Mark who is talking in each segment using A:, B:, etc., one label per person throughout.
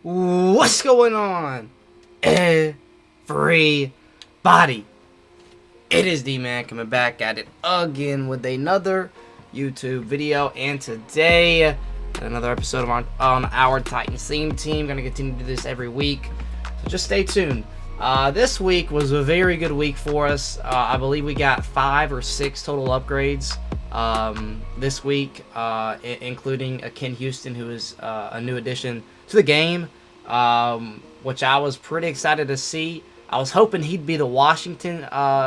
A: What's going on, everybody? It is D-Man coming back at it again with another YouTube video, and today another episode on our Titans theme team. Gonna continue to do this every week, so just stay tuned. This week was a very good week for us. I believe we got 5 or 6 total upgrades this week, including a Ken Houston, who is a new addition to the game, which I was pretty excited to see. I was hoping he'd be the Washington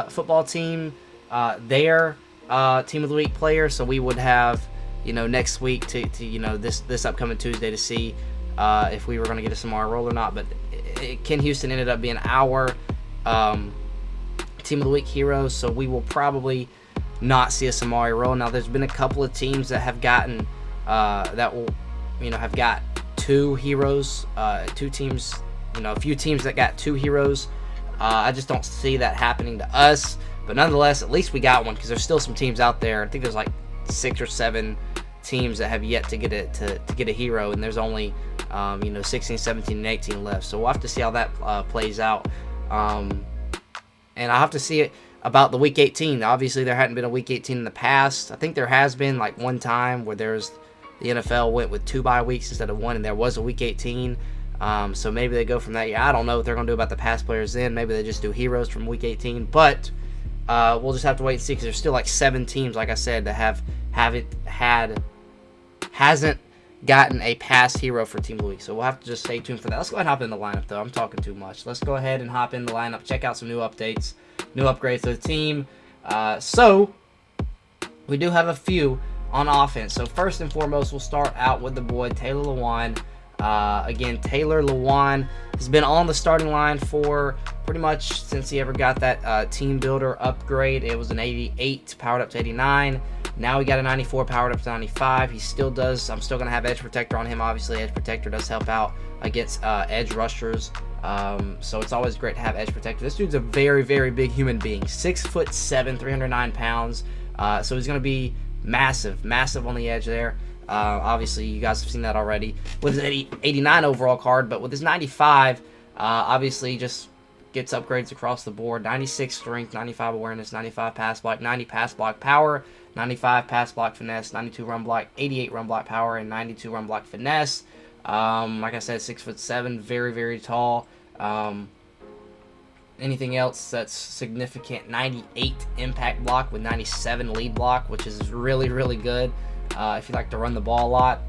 A: football team, their team of the week player, so we would have, next week to this upcoming Tuesday to see if we were going to get a Samara roll or not. But Ken Houston ended up being our team of the week hero, so we will probably not see a Samari roll. Now, there's been a couple of teams that have gotten have got 2 heroes, 2 teams, a few teams that got 2 heroes. I just don't see that happening to us, but nonetheless, at least we got one, because there's still some teams out there. I think there's like 6 or 7 teams that have yet to get a hero, and there's only 16, 17, and 18 left. So we'll have to see how that plays out. And I'll have to see it about the week 18. Obviously, there hadn't been a week 18 in the past. I think there has been like one time where the NFL went with 2 bye weeks instead of 1, and there was a week 18. So maybe they go from that. I don't know what they're going to do about the past players then. Maybe they just do heroes from week 18. But we'll just have to wait and see, because there's still like 7 teams, like I said, that hasn't gotten a past hero for Team of the Week. So we'll have to just stay tuned for that. Let's go ahead and hop in the lineup, though. I'm talking too much. Let's go ahead and hop in the lineup, check out some new updates, new upgrades to the team. So we do have a few on offense. So first and foremost, we'll start out with the boy Taylor Lewan. Again, Taylor Lewan has been on the starting line for pretty much since he ever got that team builder upgrade. It was an 88 powered up to 89. Now we got a 94 powered up to 95. He still does. I'm still going to have edge protector on him. Obviously, edge protector does help out against edge rushers. So it's always great to have edge protector. This dude's a very, very big human being. 6'7", 309 pounds. So he's going to be massive on the edge there. Obviously, you guys have seen that already with his 89 overall card, but with his 95, obviously just gets upgrades across the board. 96 strength, 95 awareness, 95 pass block, 90 pass block power, 95 pass block finesse, 92 run block, 88 run block power, and 92 run block finesse. Like I said, 6'7", very, very tall. Anything else that's significant? 98 impact block with 97 lead block, which is really, really good if you like to run the ball a lot.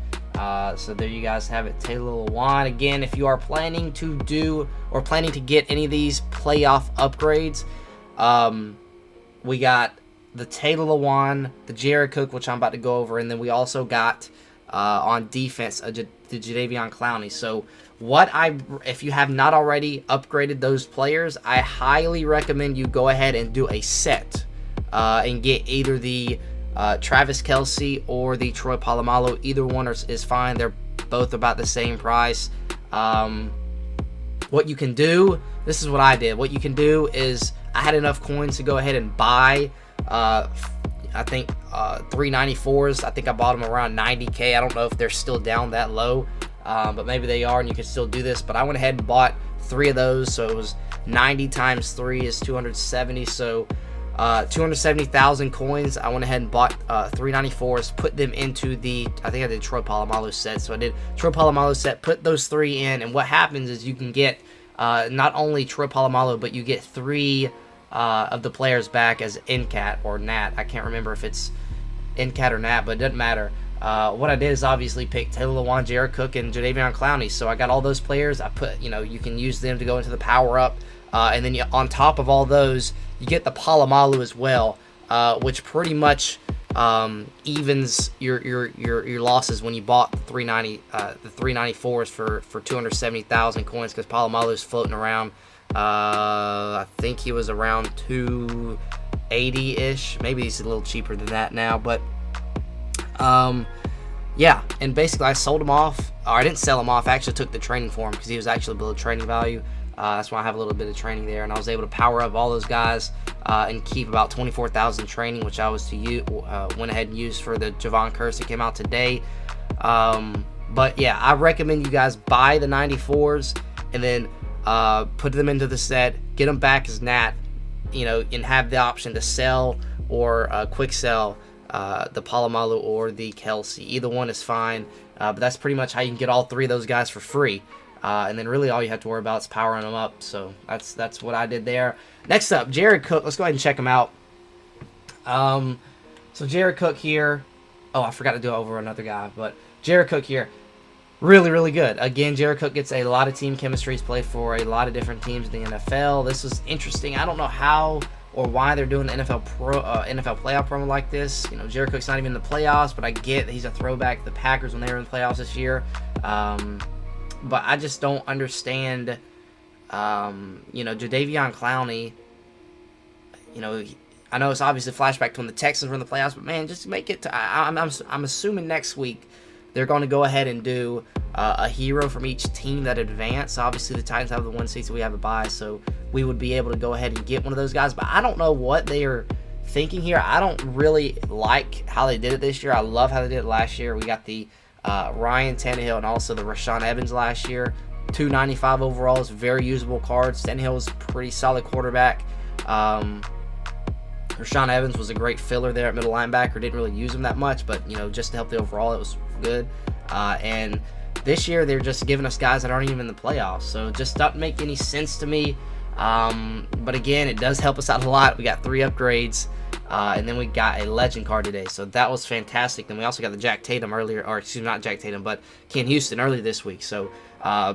A: So there you guys have it, Taylor Lewan. Again, if you are planning to get any of these playoff upgrades, we got the Taylor Lewan, the Jared Cook, which I'm about to go over, and then we also got on defense the Jadeveon Clowney. So if you have not already upgraded those players, I highly recommend you go ahead and do a set and get either the Travis Kelce or the Troy Polamalu. Either one is fine. They're both about the same price. What you can do, this is what I did. What you can do is, I had enough coins to go ahead and buy I think 394s. I think I bought them around 90k. I don't know if they're still down that low, but maybe they are, and you can still do this. But I went ahead and bought 3 of those, so it was 90 times 3 is 270. So 270,000 coins. I went ahead and bought 394s, put them into I think I did Troy Polamalu set. So I did Troy Polamalu set, put those 3 in, and what happens is you can get not only Troy Polamalu, but you get 3 of the players back as NCAT or NAT. I can't remember if it's NCAT or NAT, but it doesn't matter. What I did is obviously pick Taylor Lewan, Jared Cook, and Jadeveon Clowney. So I got all those players. I put, you can use them to go into the power up, and then on top of all those, you get the Polamalu as well, which pretty much evens your losses when you bought the 394s for 270,000 coins, because Polamalu is floating around. I think he was around 280-ish. Maybe he's a little cheaper than that now, but yeah. And basically, I sold him off, or I didn't sell him off. I actually took the training for him because he was actually below training value. That's why I have a little bit of training there, and I was able to power up all those guys and keep about 24,000 training, which I was went ahead and used for the Javon Curse that came out today. But yeah, I recommend you guys buy the 94s and then put them into the set, get them back as Nat, and have the option to sell or quick sell the Palomalu or the Kelsey. Either one is fine, but that's pretty much how you can get all three of those guys for free. And then really all you have to worry about is powering them up. So that's what I did there. Next up, Jared Cook. Let's go ahead and check him out. So Jared Cook here. Oh, I forgot to do it over another guy, but Jared Cook here. Really, really good. Again, Jared Cook gets a lot of team chemistry. He's played for a lot of different teams in the NFL. This was interesting. I don't know how or why they're doing the NFL playoff promo like this. Jared Cook's not even in the playoffs, but I get that he's a throwback to the Packers when they were in the playoffs this year. But I just don't understand, Jadeveon Clowney, I know it's obviously a flashback to when the Texans were in the playoffs, but man, just make it to, I'm assuming next week they're going to go ahead and do a hero from each team that advanced. Obviously, the Titans have the 1 seed, so we have a bye, so we would be able to go ahead and get one of those guys. But I don't know what they are thinking here. I don't really like how they did it this year. I love how they did it last year. We got the Ryan Tannehill and also the Rashaan Evans last year. 295 overall is very usable cards. Tannehill was a pretty solid quarterback. Rashaan Evans was a great filler there at middle linebacker. Didn't really use him that much, but just to help the overall, it was good. And this year they're just giving us guys that aren't even in the playoffs, so it just doesn't make any sense to me. But again, it does help us out a lot. We got 3 upgrades, and then we got a legend card today, so that was fantastic. Then we also got the Jack Tatum earlier, or excuse me, not Jack Tatum, but Ken Houston earlier this week. So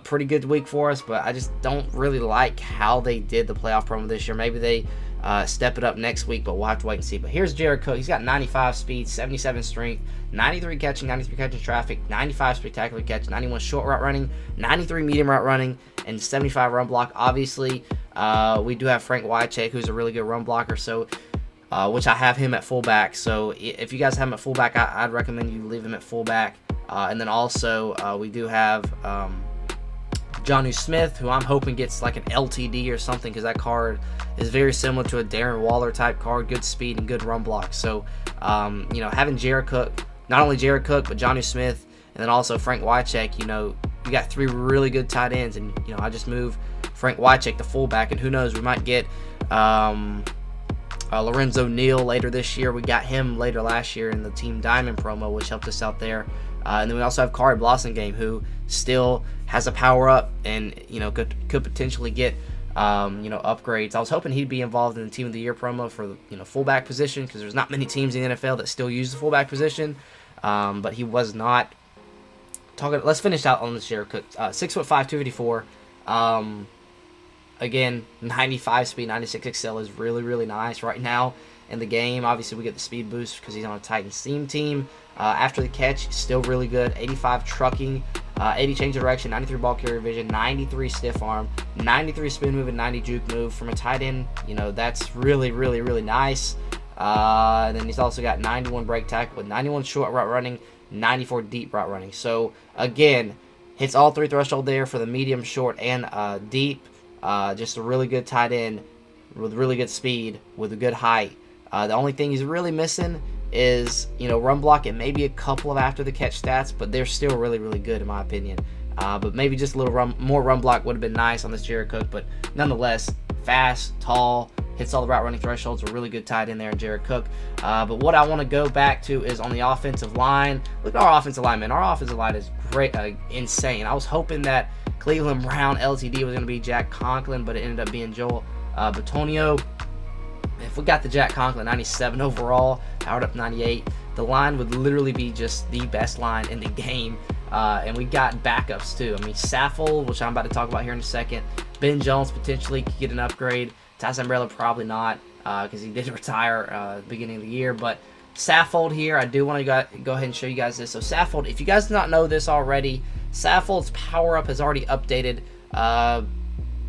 A: pretty good week for us, but I just don't really like how they did the playoff promo this year. Maybe they step it up next week, but we'll have to wait and see. But here's Jared Cook. He's got 95 speed, 77 strength, 93 catching, 93 catching traffic, 95 spectacular catch, 91 short route running, 93 medium route running, and 75 run block. Obviously, we do have Frank Wycheck, who's a really good run blocker, so which I have him at fullback. So if you guys have him at fullback, I'd recommend you leave him at fullback. And then also we do have Jonnu Smith, who I'm hoping gets like an LTD or something, because that card is very similar to a Darren Waller type card. Good speed and good run block. So, having Jared Cook, not only Jared Cook, but Jonnu Smith, and then also Frank Wycheck, you got 3 really good tight ends. And, I just move Frank Wycheck to fullback, and who knows, we might get Lorenzo Neal later this year. We got him later last year in the Team Diamond promo, which helped us out there. And then we also have Kari Blossomgame, who still has a power up and could potentially get upgrades. I was hoping he'd be involved in the Team of the Year promo for fullback position, because there's not many teams in the NFL that still use the fullback position, but he was not. Let's finish out on this Jared Cook. 6'5", 254. Again, 95 speed, 96 XL is really, really nice right now in the game. Obviously, we get the speed boost because he's on a Titans team. After the catch, still really good. 85 trucking, 80 change of direction, 93 ball carrier vision, 93 stiff arm, 93 spin move, and 90 juke move. From a tight end, that's really, really, really nice. And then he's also got 91 break tackle with 91 short route running, 94 deep route running. So, again, hits all 3 threshold there for the medium, short, and deep. Just a really good tight end with really good speed, with a good height. The only thing he's really missing is, run block and maybe a couple of after the catch stats, but they're still really, really good in my opinion. But maybe just a little more run block would have been nice on this Jared Cook, but nonetheless, fast, tall, hits all the route running thresholds, a really good tight end there in Jared Cook. But what I want to go back to is on the offensive line. Look at our offensive line, man. Our offensive line is great, insane. I was hoping that Cleveland Brown LTD was going to be Jack Conklin, but it ended up being Joel Bitonio. If we got the Jack Conklin 97 overall, powered up 98, the line would literally be just the best line in the game. And we got backups too. I mean, Saffold, which I'm about to talk about here in a second. Ben Jones potentially could get an upgrade. Ty Sambrella probably not, because he did retire at the beginning of the year. But Saffold here, I do want to go ahead and show you guys this. So Saffold, if you guys do not know this already, Saffold's power up has already updated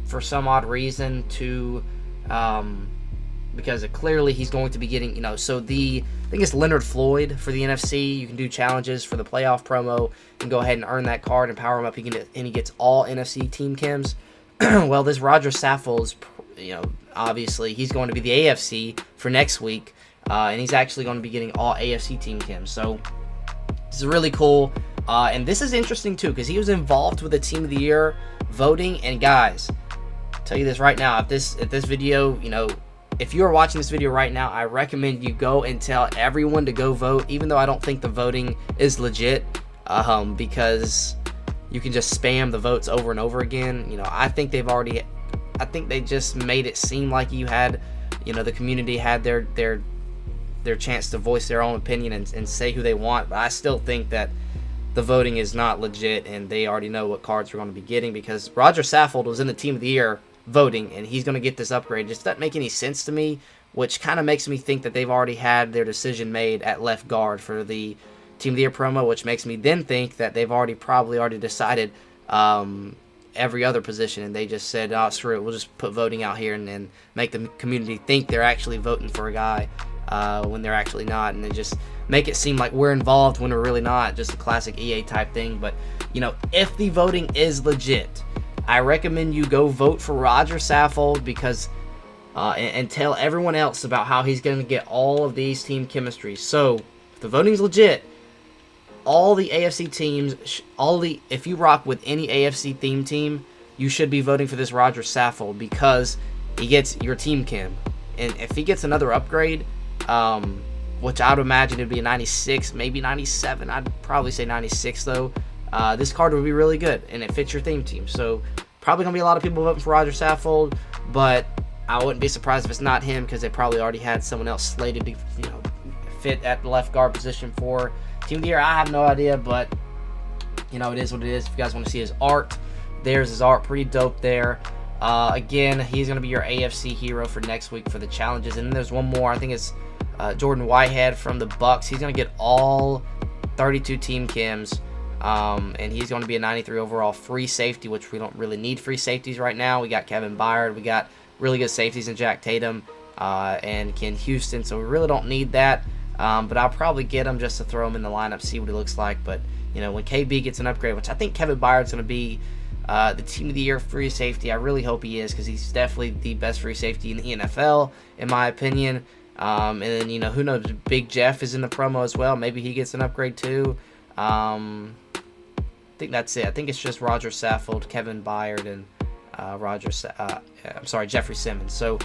A: for some odd reason to because clearly he's going to be getting, so I think it's Leonard Floyd for the NFC. You can do challenges for the playoff promo and go ahead and earn that card and power him up. He gets all NFC team chems. Well, this Roger Saffold is, obviously he's going to be the AFC for next week, and he's actually going to be getting all AFC team chems. So this is really cool. And this is interesting too, because he was involved with the Team of the Year voting. And guys, I'll tell you this right now, if this video, if you are watching this video right now, I recommend you go and tell everyone to go vote, even though I don't think the voting is legit, because you can just spam the votes over and over again. I think they just made it seem like you had, the community had their chance to voice their own opinion and say who they want. But I still think that the voting is not legit, and they already know what cards we're going to be getting, because Roger Saffold was in the Team of the Year voting, and he's going to get this upgrade. It just doesn't make any sense to me, which kind of makes me think that they've already had their decision made at left guard for the Team of the Year promo, which makes me then think that they've probably already decided every other position, and they just said, oh, screw it, we'll just put voting out here and make the community think they're actually voting for a guy when they're actually not, and then just make it seem like we're involved when we're really not. Just a classic EA type thing. But if the voting is legit, I recommend you go vote for Roger Saffold, because and tell everyone else about how he's going to get all of these team chemistries. So if the voting's legit, all the AFC teams, if you rock with any AFC theme team, you should be voting for this Roger Saffold, because he gets your team chem. And if he gets another upgrade, which I would imagine it'd be a 96, maybe 97. I'd probably say 96 though. This card would be really good, and it fits your theme team. So probably gonna be a lot of people voting for Roger Saffold, but I wouldn't be surprised if it's not him, because they probably already had someone else slated to fit at the left guard position for Team of the Year. I have no idea, but it is what it is. If you guys want to see his art, there's his art, pretty dope there. Again, he's gonna be your AFC hero for next week for the challenges. And then there's one more. I think it's Jordan Whitehead from the Bucks. He's going to get all 32 team chems, and he's going to be a 93 overall free safety, which we don't really need free safeties right now. We got Kevin Byard. We got really good safeties in Jack Tatum and Ken Houston, so we really don't need that. But I'll probably get him just to throw him in the lineup, see what he looks like. But, when KB gets an upgrade, which I think Kevin Byard's going to be the Team of the Year free safety. I really hope he is, because he's definitely the best free safety in the NFL, in my opinion. And then, who knows, Big Jeff is in the promo as well. Maybe he gets an upgrade too. I think that's it. I think it's just Roger Saffold, Kevin Byard, and Jeffrey Simmons. So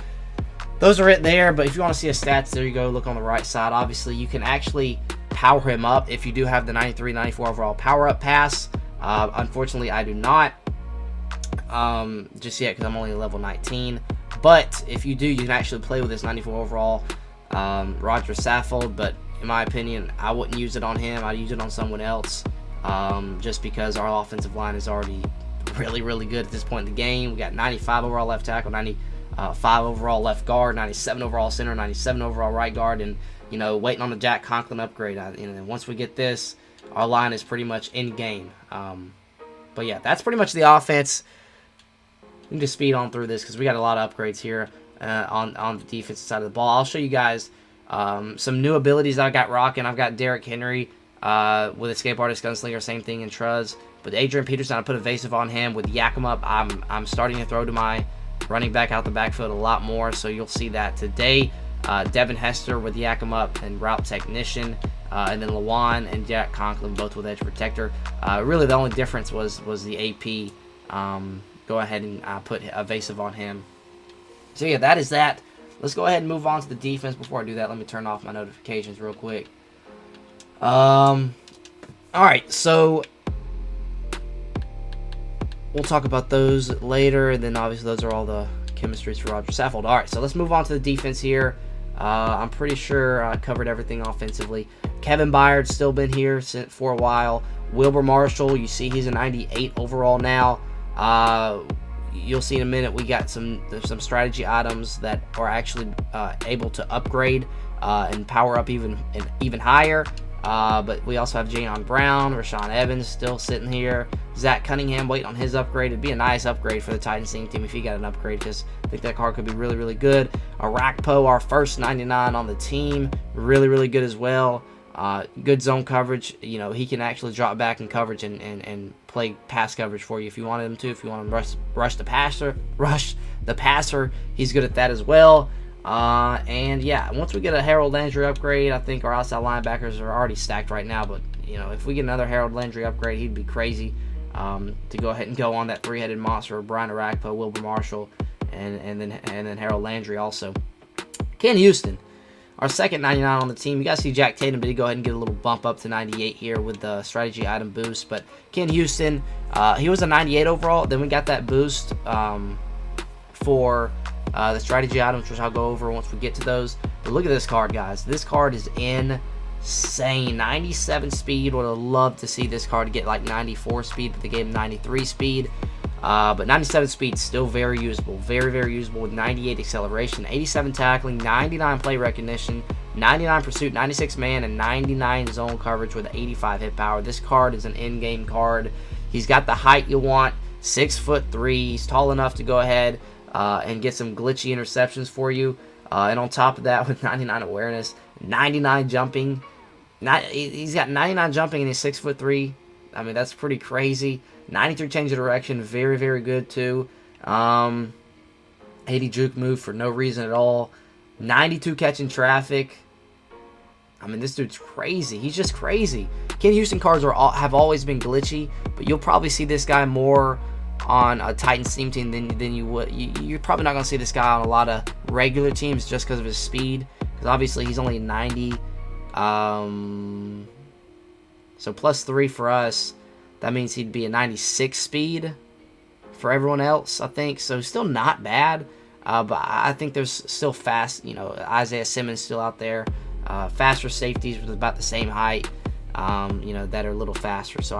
A: those are it there. But if you want to see his stats, there you go. Look on the right side. Obviously, you can actually power him up if you do have the 93, 94 overall power-up pass. Unfortunately, I do not just yet, because I'm only level 19. But if you do, you can actually play with this 94 overall Roger Saffold. But in my opinion, I wouldn't use it on him. I'd use it on someone else, just because our offensive line is already really, really good at this point in the game. We got 95 overall left tackle, 95 overall left guard, 97 overall center, 97 overall right guard, and waiting on the Jack Conklin upgrade. Once we get this, our line is pretty much in game. But yeah, that's pretty much the offense. We can just speed on through this, because we got a lot of upgrades here on the defensive side of the ball. I'll show you guys some new abilities I got rocking. I've got Derrick Henry with Escape Artist Gunslinger, same thing in Truz. But Adrian Peterson, I put evasive on him with Yak 'em Up. I'm starting to throw to my running back out the backfield a lot more, so you'll see that today. Devin Hester with Yak 'em Up and Route Technician, and then Lawan and Jack Conklin both with Edge Protector. Really, the only difference was the AP. Go ahead and put evasive on him. So yeah, that is that. Let's go ahead and move on to the defense. Before I do that, let me turn off my notifications real quick. Alright, so we'll talk about those later, and then obviously those are all the chemistries for Roger Saffold. Alright, so let's move on to the defense here. I'm pretty sure I covered everything offensively. Kevin Byard's still been here for a while. Wilbur Marshall, you see he's a 98 overall now. You'll see in a minute we got some strategy items that are actually able to upgrade and power up even higher. But we also have Jayon Brown, Rashaan Evans still sitting here. Zach Cunningham waiting on his upgrade. It'd be a nice upgrade for the Titans team if he got an upgrade, because I think that card could be really, really good. Arakpo, our first 99 on the team, really, really good as well. Good zone coverage. He can actually drop back in coverage and play pass coverage for you if you wanted him to. If you want him to rush the passer, he's good at that as well. And yeah, once we get a Harold Landry upgrade, I think our outside linebackers are already stacked right now, but if we get another Harold Landry upgrade, he'd be crazy. To go ahead and go on that three-headed monster of Brian Arakpo, Wilbur Marshall, and then Harold Landry also. Ken Houston, our second 99 on the team. You guys see Jack Tatum, but he go ahead and get a little bump up to 98 here with the strategy item boost. But Ken Houston, he was a 98 overall. Then we got that boost for the strategy items, which I'll go over once we get to those. But look at this card, guys. This card is insane. 97 speed. Would have loved to see this card get like 94 speed, but they gave him 93 speed. But 97 speed, still very usable. Very, very usable with 98 acceleration, 87 tackling, 99 play recognition, 99 pursuit, 96 man, and 99 zone coverage with 85 hit power. This card is an in-game card. He's got the height you want, 6'3". He's tall enough to go ahead and get some glitchy interceptions for you. And on top of that, with 99 awareness, 99 jumping. He's got 99 jumping and he's 6'3". I mean, that's pretty crazy. 93 change of direction, very, very good too. 80 juke move for no reason at all. 92 catching traffic. I mean, this dude's crazy. He's just crazy. Ken Houston cards have always been glitchy, but you'll probably see this guy more on a Titans team than you would. You're probably not going to see this guy on a lot of regular teams just because of his speed. Because obviously he's only 90. So +3 for us. That means he'd be a 96 speed for everyone else, I think. So still not bad. But I think there's still fast, Isaiah Simmons still out there. Faster safeties with about the same height, that are a little faster. So,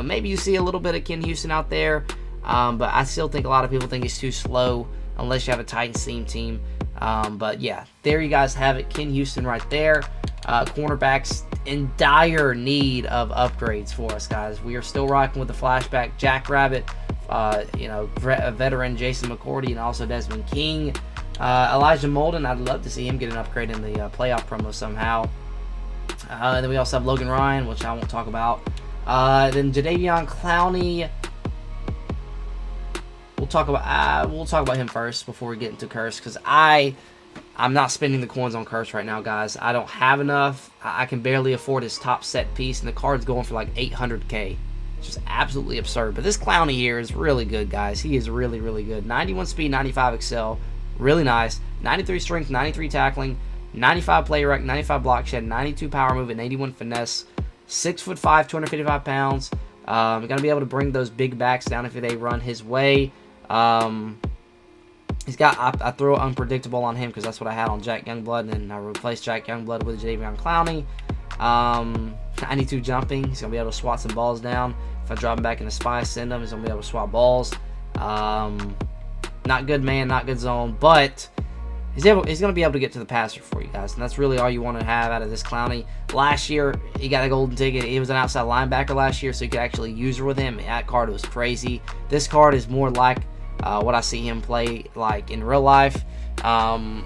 A: maybe you see a little bit of Ken Houston out there. But I still think a lot of people think he's too slow unless you have a Titans team. But, yeah, there you guys have it. Ken Houston right there. Cornerbacks in dire need of upgrades for us, guys. We are still rocking with the flashback Jackrabbit, veteran Jason McCourty, and also Desmond King. Elijah Molden, I'd love to see him get an upgrade in the playoff promo somehow. And then we also have Logan Ryan, which I won't talk about. Then Jadeveon Clowney. We'll talk about him first before we get into Curse, because I'm not spending the coins on Curse right now, guys. I don't have enough. I can barely afford his top set piece, and the card's going for like 800K. It's just absolutely absurd. But this Clowney here is really good, guys. He is really, really good. 91 speed, 95 excel. Really nice. 93 strength, 93 tackling, 95 play rec, 95 block shed, 92 power move, and 81 finesse. 6'5", 255 pounds. Going to be able to bring those big backs down if they run his way. He's got, I throw unpredictable on him because that's what I had on Jack Youngblood, and I replaced Jack Youngblood with Jadeveon Clowney. 92 jumping. He's going to be able to swat some balls down. If I drop him back in the spy, send him. He's going to be able to swat balls. Not good man, not good zone, but he's going to be able to get to the passer for you guys, and that's really all you want to have out of this Clowney. Last year, he got a golden ticket. He was an outside linebacker last year, so you could actually use her with him. That card was crazy. This card is more like what I see him play like in real life. Had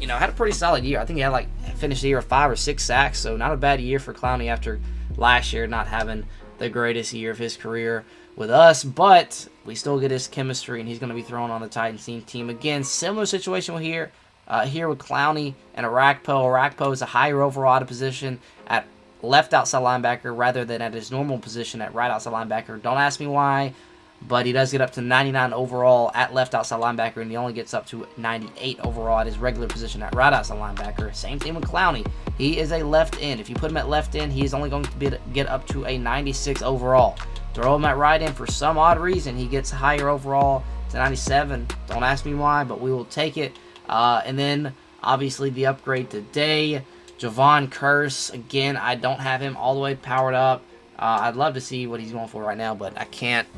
A: a pretty solid year. I think he had finished the year with 5 or 6 sacks, so not a bad year for Clowney after last year not having the greatest year of his career with us, but we still get his chemistry, and he's going to be thrown on the Titans team again. Similar situation here with Clowney and Arakpo. Arakpo is a higher overall out of position at left outside linebacker rather than at his normal position at right outside linebacker. Don't ask me why, but he does get up to 99 overall at left outside linebacker, and he only gets up to 98 overall at his regular position at right outside linebacker. Same thing with Clowney. He is a left end. If you put him at left end, he is only going to get up to a 96 overall. Throw him at right end, for some odd reason, he gets higher overall to 97. Don't ask me why, but we will take it. And then, obviously, the upgrade today, Javon Curse. Again, I don't have him all the way powered up. I'd love to see what he's going for right now, but I can't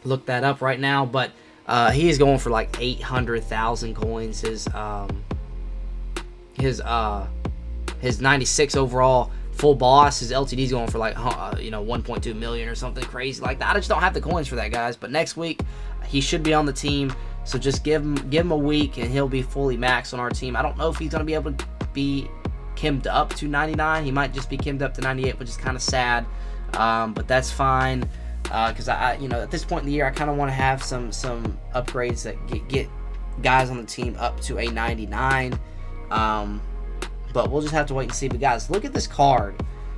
A: look that up right now. But he is going for like 800,000 coins. His 96 overall full boss, his LTD is going for like 1.2 million or something crazy like that. I just don't have the coins for that, guys. But next week he should be on the team, so just give him a week and he'll be fully maxed on our team. I don't know if he's going to be able to be kimmed up to 99. He might just be kimmed up to 98, which is kind of sad, but that's fine, because I at this point in the year I kind of want to have some upgrades that get guys on the team up to a 99. But we'll just have to wait and see. But guys, look at this card.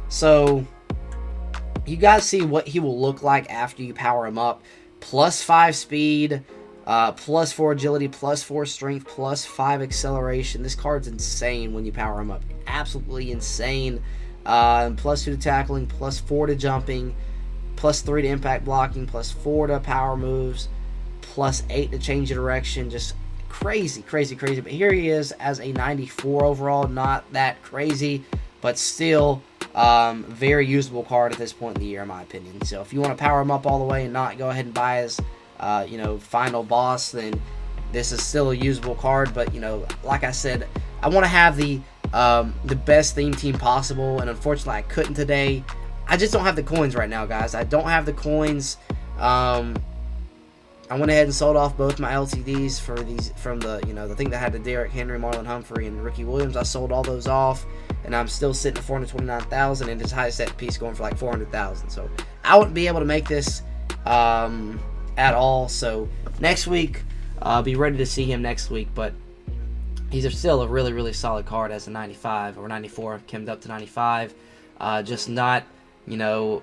A: So You guys see what he will look like after you power him up. +5 speed, +4 agility, +4 strength, +5 acceleration. This card's insane when you power him up. Absolutely insane. +2 to tackling, +4 to jumping, +3 to impact blocking, +4 to power moves, +8 to change of direction. Just crazy, crazy, crazy. But here he is as a 94 overall. Not that crazy, but still very usable card at this point in the year, in my opinion. So if you want to power him up all the way and not go ahead and buy his final boss, then this is still a usable card. But like I said, I want to have the best theme team possible, and unfortunately I couldn't today. I just don't have the coins right now, guys. I don't have the coins. I went ahead and sold off both my LTDs for these from the thing that had the Derrick Henry, Marlon Humphrey, and Ricky Williams. I sold all those off, and I'm still sitting at 429,000, and his highest set piece going for like 400,000. So I wouldn't be able to make this at all. So next week, be ready to see him next week. But he's still a really, really solid card as a 95 or 94, came up to 95. Just not, not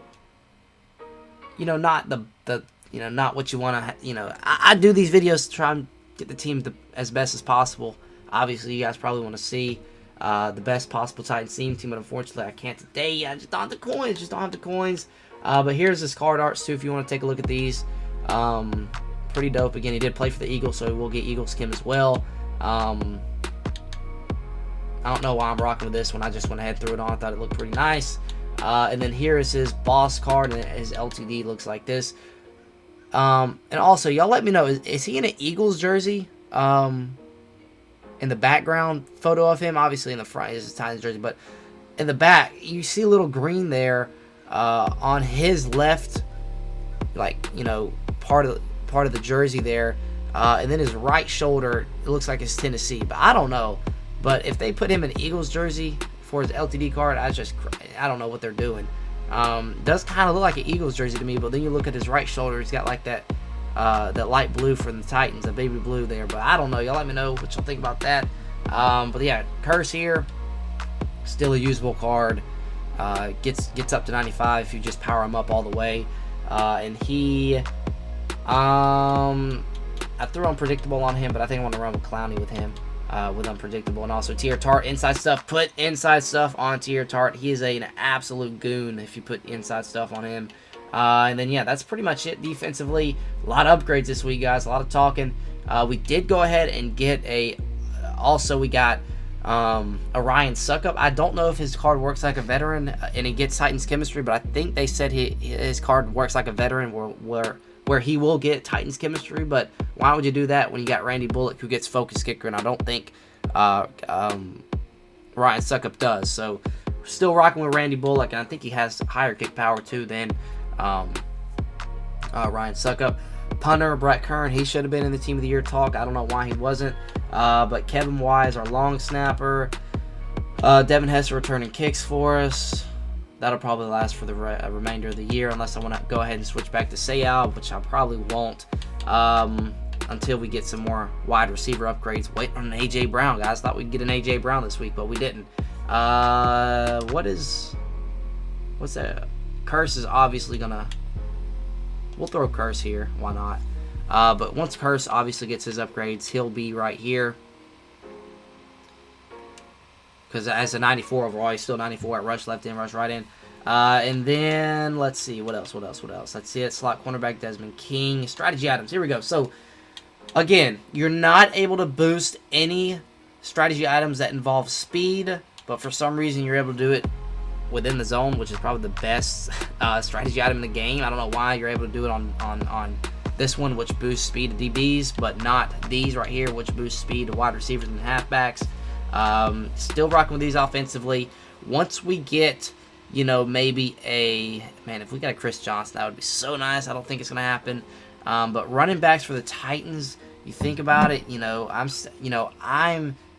A: not what you want to, I do these videos to try and get the team as best as possible. Obviously, you guys probably want to see the best possible Titans team, but unfortunately, I can't today. I just don't have the coins. But here's his card arts, too, if you want to take a look at these. Pretty dope. Again, he did play for the Eagles, so we'll get Eagles skin as well. I don't know why I'm rocking with this one. I just went ahead and threw it on. I thought it looked pretty nice. And then here is his boss card, and his LTD looks like this. And also, y'all let me know, is he in an Eagles jersey? In the background photo of him, obviously in the front is his Titans jersey, but in the back, you see a little green there on his left, part of the jersey there, and then his right shoulder, it looks like it's Tennessee, but I don't know. But if they put him in an Eagles jersey for his LTD card, I don't know what they're doing. Does kind of look like an Eagles jersey to me, but then you look at his right shoulder, he's got like that light blue from the Titans, a baby blue there. But I don't know. Y'all let me know what y'all think about that. But yeah, Curse here, still a usable card. Gets up to 95 if you just power him up all the way. And he, I threw Unpredictable on him, but I think I want to run with Clowney with him. With Unpredictable, and also Tier Tart inside stuff. Put inside stuff on Tier Tart. He is an absolute goon if you put inside stuff on him. And then yeah, that's pretty much it defensively. A lot of upgrades this week, guys. A lot of talking. We did go ahead and get also we got a Ryan Suckup. I don't know if his card works like a veteran and he gets Titans chemistry, but I think they said his card works like a veteran where he will get Titans chemistry. But why would you do that when you got Randy Bullock who gets focus kicker, and I don't think Ryan Suckup does. So still rocking with Randy Bullock, and I think he has higher kick power too than Ryan Suckup. Punter, Brett Kern, he should have been in the Team of the Year talk. I don't know why he wasn't. But Kevin Wise, our long snapper. Devin Hester returning kicks for us. That'll probably last for the remainder of the year, unless I want to go ahead and switch back to Sayal, which I probably won't until we get some more wide receiver upgrades. Wait on an A.J. Brown, guys. Thought we'd get an A.J. Brown this week, but we didn't. What's that? Curse is obviously going to... We'll throw Curse here. Why not? But once Curse obviously gets his upgrades, he'll be right here. Because as a 94 overall, he's still 94 at rush left in, rush right in. And then, let's see, what else? Let's see it. Slot cornerback Desmond King. Strategy items. Here we go. So, again, you're not able to boost any strategy items that involve speed, but for some reason you're able to do it within the zone, which is probably the best strategy item in the game. I don't know why you're able to do it on this one, which boosts speed to DBs, but not these right here, which boosts speed to wide receivers and halfbacks. Still rocking with these offensively. Once we get, maybe if we got a Chris Johnson, that would be so nice. I don't think it's going to happen. But running backs for the Titans, you think about it, I'm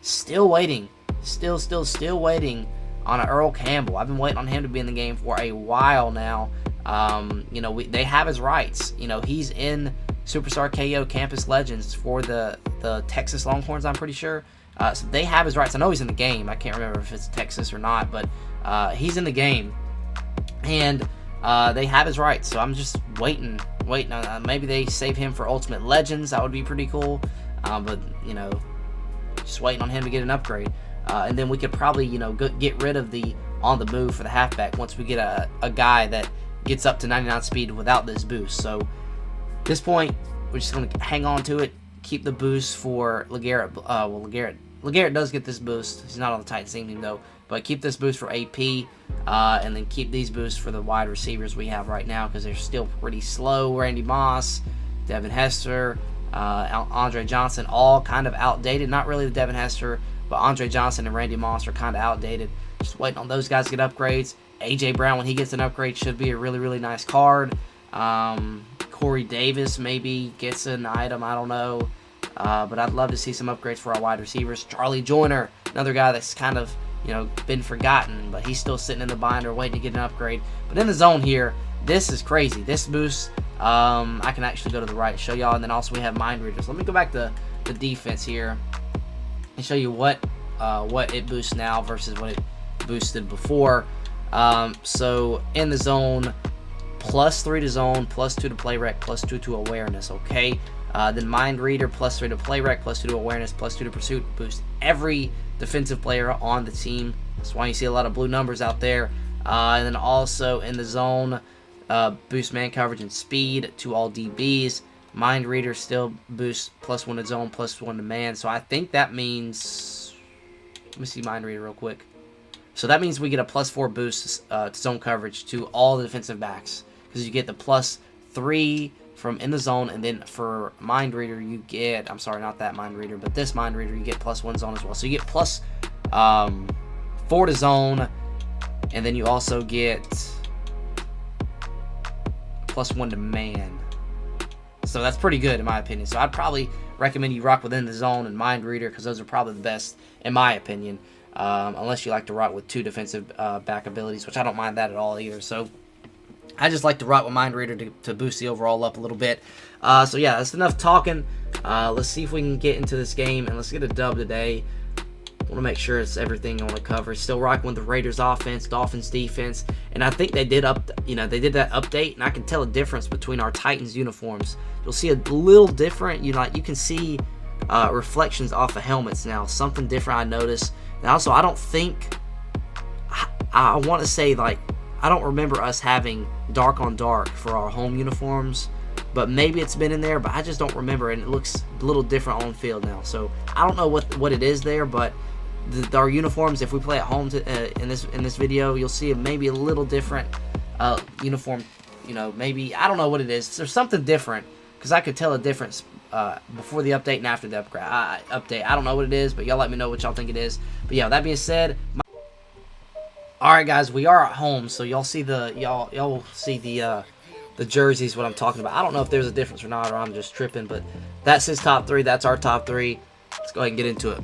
A: still waiting, still waiting on an Earl Campbell. I've been waiting on him to be in the game for a while now. They have his rights. He's in Superstar KO Campus Legends for the Texas Longhorns, I'm pretty sure. So they have his rights. I know he's in the game. I can't remember if it's Texas or not, but he's in the game. And they have his rights. So I'm just waiting on maybe they save him for Ultimate Legends. That would be pretty cool. But, you know, just waiting on him to get an upgrade. And then we could probably, you know, get rid of the on the move for the halfback once we get a guy that gets up to 99 speed without this boost. So at this point, we're just going to hang on to it, keep the boost for LeGarrette. LeGarrette does get this boost. He's not on the Titans team though, but keep this boost for AP, and then keep these boosts for the wide receivers we have right now because they're still pretty slow. Randy Moss, Devin Hester, Andre Johnson, all kind of outdated. Not really the Devin Hester, but Andre Johnson and Randy Moss are kind of outdated. Just waiting on those guys to get upgrades. AJ Brown, when he gets an upgrade, should be a really, really nice card. Corey Davis maybe gets an item, I don't know. But I'd love to see some upgrades for our wide receivers. Charlie Joyner, another guy that's kind of, you know, been forgotten, but he's still sitting in the binder waiting to get an upgrade. But in the zone here, this is crazy. This boost, I can actually go to the right, show y'all, and then also we have mind readers. Let me go back to the defense here and show you what it boosts now versus what it boosted before. So in the zone, +3 to zone, +2 to play rec, +2 to awareness, okay? Then mind reader, +3 to play rec, +2 to awareness, +2 to pursuit, boost every defensive player on the team. That's why you see a lot of blue numbers out there. And then also in the zone, boost man coverage and speed to all DBs. Mind reader still boosts +1 to zone, +1 to man. So I think that means, let me see mind reader real quick. So that means we get a +4 boost to zone coverage to all the defensive backs because you get the +3 from in the zone, and then for mind reader you get, I'm sorry, not that mind reader, but this mind reader you get +1 zone as well. So you get +4 to zone, and then you also get +1 to man. So that's pretty good in my opinion. So I'd probably recommend you rock within the zone and mind reader because those are probably the best in my opinion. Unless you like to rock with 2 defensive back abilities, which I don't mind that at all either. So I just like to rock with mind reader to boost the overall up a little bit. So yeah, that's enough talking. Let's see if we can get into this game and let's get a dub today. I want to make sure it's everything I want to cover. Still rocking with the Raiders offense, Dolphins defense, and I think they did they did that update, and I can tell a difference between our Titans uniforms. You'll see a little different. You can see reflections off of helmets now. Something different I noticed. And also, I don't think I want to say like I don't remember us having dark on dark for our home uniforms, but maybe it's been in there, but I just don't remember, and it looks a little different on field now. So I don't know what it is there, but our uniforms, if we play at home in this video, you'll see maybe a little different uniform. You know, maybe I don't know what it is. There's something different because I could tell a difference before the update and after the update. I don't know what it is, but y'all let me know what y'all think it is. But yeah, that being said. Alright guys, we are at home, so y'all see the jerseys, what I'm talking about. I don't know if there's a difference or not, or I'm just tripping, but that's his top 3, that's our top 3. Let's go ahead and get into it.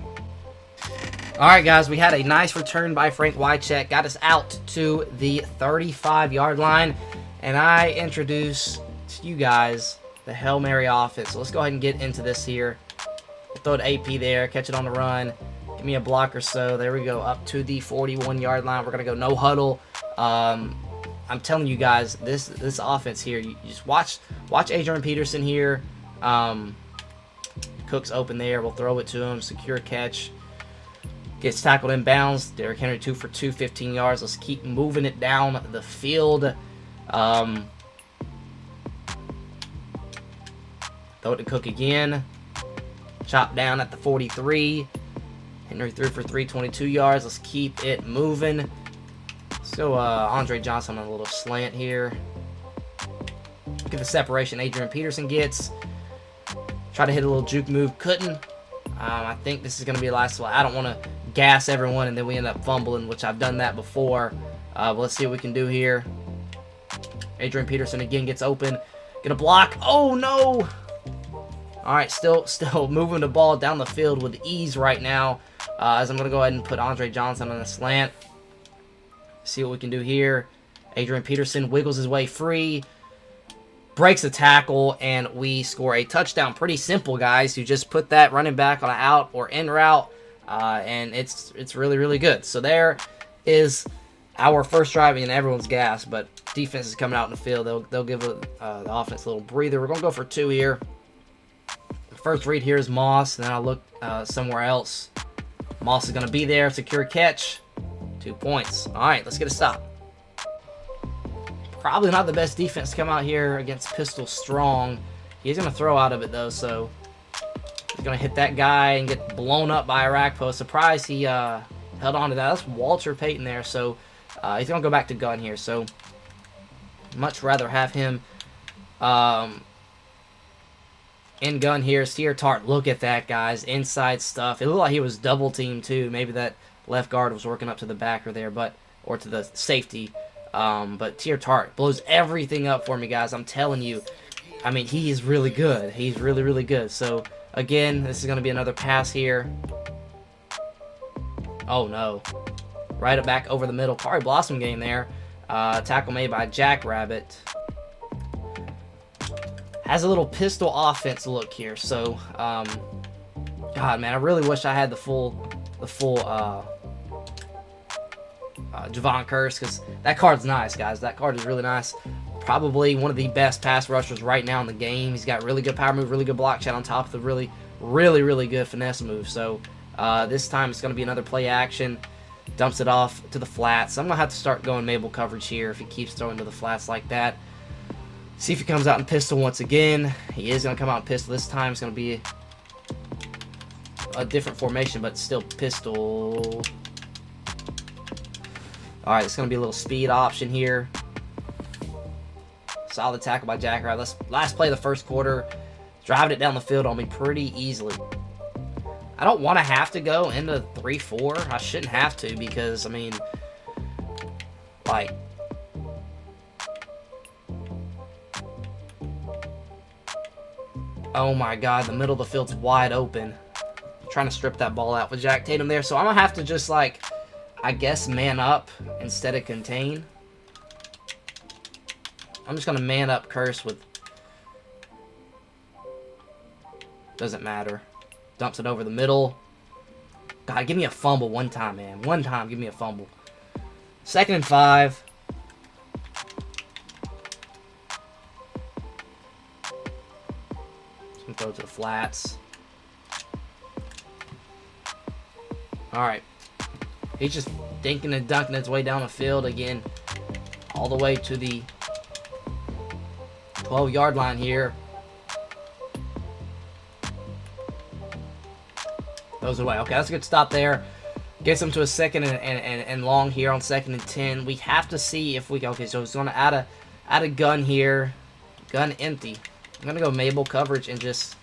A: Alright guys, we had a nice return by Frank Wycheck, got us out to the 35-yard line, and I introduce to you guys the Hail Mary offense. So let's go ahead and get into this here. Throw it AP there, catch it on the run. Give me a block or so. There we go, up to the 41-yard line. We're going to go no huddle. I'm telling you guys, this offense here, you just watch Adrian Peterson here. Cook's open there. We'll throw it to him. Secure catch. Gets tackled in bounds. Derrick Henry 2 for 2, 15 yards. Let's keep moving it down the field. Throw it to Cook again. Chop down at the 43. Henry 3 for 3, 22 yards. Let's keep it moving. Let's go Andre Johnson on a little slant here. Look at the separation Adrian Peterson gets. Try to hit a little juke move. Couldn't. I think this is going to be the last one. I don't want to gas everyone and then we end up fumbling, which I've done that before. But let's see what we can do here. Adrian Peterson again gets open. Get a block. Oh, no. All right, still moving the ball down the field with ease right now. As I'm going to go ahead and put Andre Johnson on a slant. See what we can do here. Adrian Peterson wiggles his way free. Breaks a tackle, and we score a touchdown. Pretty simple, guys. You just put that running back on an out or in route, and it's really, really good. So there is our first drive, and everyone's gas, but defense is coming out in the field. They'll give the offense a little breather. We're going to go for 2 here. First read here is Moss, and then I'll look somewhere else. Moss is going to be there. Secure catch. 2 points. All right, let's get a stop. Probably not the best defense to come out here against Pistol Strong. He's going to throw out of it, though, so he's going to hit that guy and get blown up by a rack post. Surprised he held on to that. That's Walter Payton there, so he's going to go back to gun here. So much rather have him in gun here. Steer Tart, look at that, guys. Inside stuff. It looked like he was double teamed, too. Maybe that left guard was working up to the backer there, or to the safety. But Tier Tart blows everything up for me, guys. I'm telling you. I mean, he is really good. He's really, really good. So, again, this is going to be another pass here. Oh, no. Right back over the middle. Kari Blossom game there. Tackle made by Jackrabbit. Has a little pistol offense look here. So, God, man, I really wish I had the full Javon Curse, because that card's nice, guys. That card is really nice. Probably one of the best pass rushers right now in the game. He's got really good power move, really good block shot on top of the really, really, really good finesse move. So this time it's going to be another play action. Dumps it off to the flats. So I'm going to have to start going Mabel coverage here if he keeps throwing to the flats like that. See if he comes out in pistol once again. He is going to come out in pistol. This time it's going to be a different formation, but still pistol. Alright, it's going to be a little speed option here. Solid tackle by Jackrabbit. Last play of the first quarter. Driving it down the field on me pretty easily. I don't want to have to go into 3-4. I shouldn't have to because, I mean, like, oh my God, the middle of the field's wide open. I'm trying to strip that ball out with Jack Tatum there. So I'm going to have to just, like, I guess man up instead of contain. I'm just going to man up Curse with... Doesn't matter. Dumps it over the middle. God, give me a fumble one time, man. One time, give me a fumble. 2nd and 5. Just going to throw it to the flats. Alright. He's just dinking and dunking his way down the field again. All the way to the 12-yard line here. Those away. Okay, that's a good stop there. Gets him to a 2nd and long here on 2nd and 10. We have to see if we... Okay, so he's going to add a gun here. Gun empty. I'm going to go Mabel coverage and just...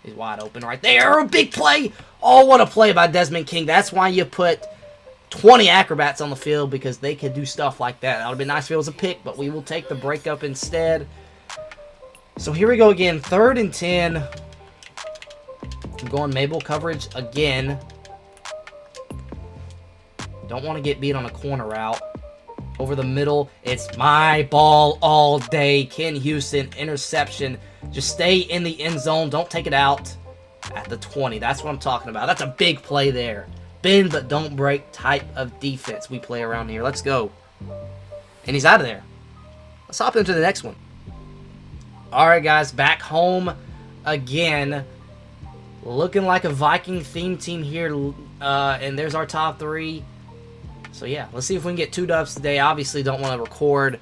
A: He's wide open right there. A big play. Oh, what a play by Desmond King. That's why you put 20 acrobats on the field, because they could do stuff like that. That would be nice if it was a pick, but we will take the breakup instead. So here we go again. 3rd and 10. I'm going Mabel coverage again. Don't want to get beat on a corner route. Over the middle. It's my ball all day. Ken Houston, interception. Just stay in the end zone. Don't take it out at the 20. That's what I'm talking about. That's a big play there. Bend but don't break type of defense we play around here. Let's go. And he's out of there. Let's hop into the next one. Alright, guys. Back home again. Looking like a Viking theme team here. And there's our top 3. So, yeah. Let's see if we can get 2 dubs today. Obviously, don't want to record...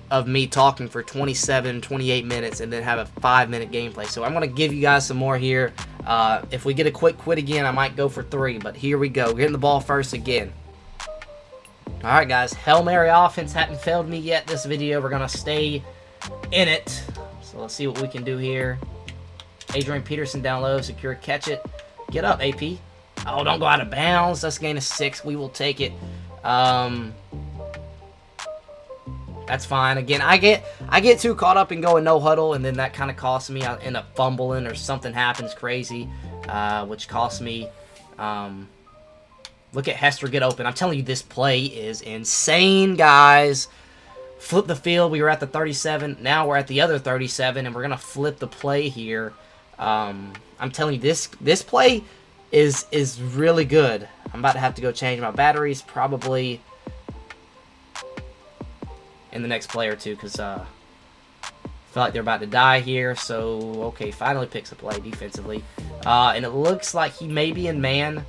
A: of me talking for 27, 28 minutes and then have a 5-minute gameplay. So I'm going to give you guys some more here. If we get a quick quit again, I might go for 3. But here we go. Getting the ball first again. Alright, guys. Hail Mary offense hadn't failed me yet this video. We're going to stay in it. So let's see what we can do here. Adrian Peterson down low. Secure. Catch it. Get up, AP. Oh, don't go out of bounds. That's a gain of 6. We will take it. That's fine. Again, I get too caught up in going no huddle, and then that kind of costs me. I end up fumbling or something happens crazy, which costs me. Look at Hester get open. I'm telling you, this play is insane, guys. Flip the field. We were at the 37. Now we're at the other 37, and we're going to flip the play here. I'm telling you, this play is really good. I'm about to have to go change my batteries probably in the next play or two because I feel like they're about to die here. So, okay, finally picks a play defensively. And it looks like he may be in man.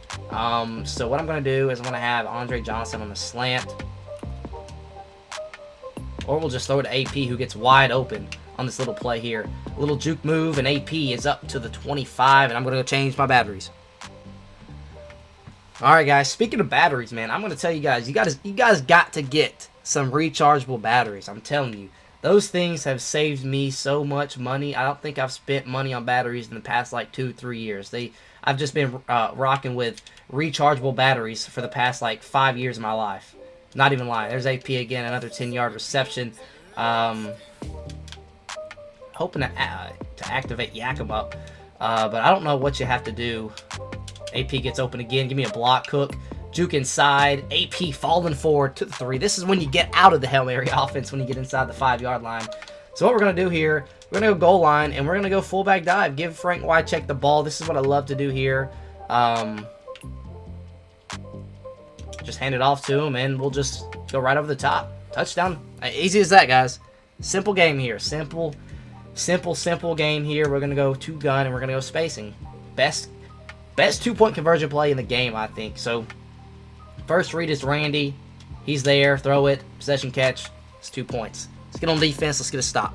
A: So what I'm going to do is I'm going to have Andre Johnson on the slant. Or we'll just throw it to AP, who gets wide open on this little play here. A little juke move, and AP is up to the 25, and I'm going to go change my batteries. Alright, guys, speaking of batteries, man, I'm going to tell you guys, you guys got to get some rechargeable batteries. I'm telling you. Those things have saved me so much money. I don't think I've spent money on batteries in the past, like, 2-3 years. I've just been rocking with rechargeable batteries for the past, like, 5 years of my life. Not even lying. There's AP again, another 10-yard reception. Hoping to activate Yakima, but I don't know what you have to do. AP gets open again. Give me a block, Cook. Juke inside. AP falling forward to the 3. This is when you get out of the Hail Mary offense, when you get inside the 5-yard line. So what we're going to do here, we're going to go goal line, and we're going to go fullback dive. Give Frank Wycheck the ball. This is what I love to do here. Just hand it off to him, and we'll just go right over the top. Touchdown. Easy as that, guys. Simple game here. Simple game here. We're going to go 2-gun, and we're going to go spacing. Best 2-point conversion play in the game, I think. So, first read is Randy. He's there. Throw it. Possession catch. It's 2 points. Let's get on defense. Let's get a stop.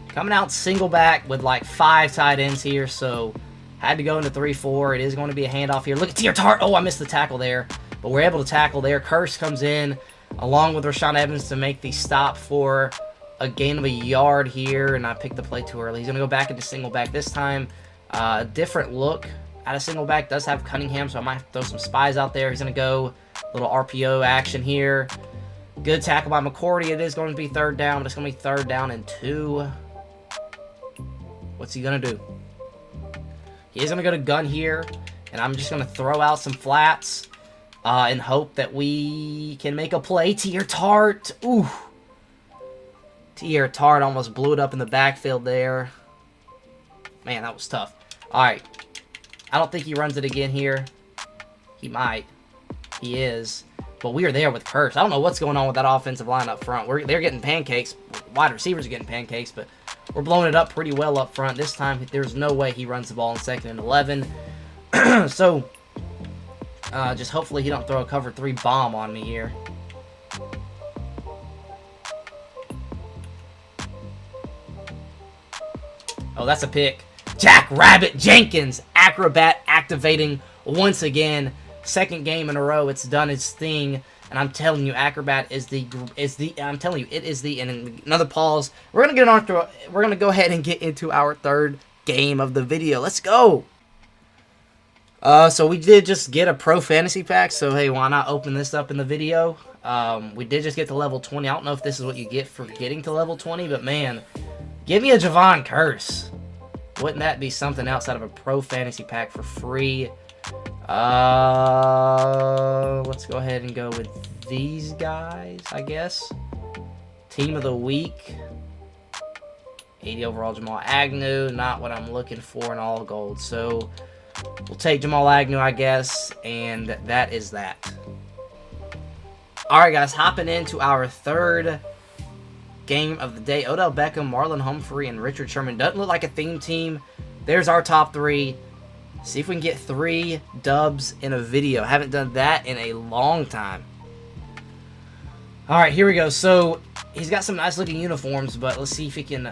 A: Coming out single back with like 5 tight ends here, so had to go into 3-4. It is going to be a handoff here. Look at Tier Tart. Oh, I missed the tackle there. But we're able to tackle there. Curse comes in along with Rashawn Evans to make the stop for a gain of a yard here. And I picked the play too early. He's going to go back into single back this time. Different look out of single back. Does have Cunningham, so I might have to throw some spies out there. He's going to go little RPO action here. Good tackle by McCourty. It is going to be 3rd down, but it's going to be 3rd down and 2. What's he going to do? He is going to go to gun here, and I'm just going to throw out some flats and hope that we can make a play. Tier Tart. Ooh. Tier Tart almost blew it up in the backfield there. Man, that was tough. All right. I don't think he runs it again here. He might. He is. But we are there with Curse. I don't know what's going on with that offensive line up front. They're getting pancakes. Wide receivers are getting pancakes, but we're blowing it up pretty well up front. This time, there's no way he runs the ball in 2nd and 11. So, just hopefully he don't throw a cover 3 bomb on me here. Oh, that's a pick. Jack Rabbit Jenkins, Acrobat activating once again. 2nd game in a row, it's done its thing. And I'm telling you, Acrobat I'm telling you, it is the, and another pause. We're going to go ahead and get into our 3rd game of the video. Let's go. So we did just get a pro fantasy pack, so hey, why not open this up in the video? We did just get to level 20. I don't know if this is what you get for getting to level 20, but man, give me a Javon Curse. Wouldn't that be something else out of a pro fantasy pack for free? Let's go ahead and go with these guys, I guess. Team of the week. 80 overall Jamal Agnew. Not what I'm looking for in all gold. So we'll take Jamal Agnew, I guess. And that is that. Alright, guys. Hopping into our 3rd game of the day. Odell Beckham, Marlon Humphrey, and Richard Sherman. Doesn't look like a theme team. There's our top 3. See if we can get 3 dubs in a video. Haven't done that in a long time. Alright, here we go. So, he's got some nice looking uniforms, but let's see if he can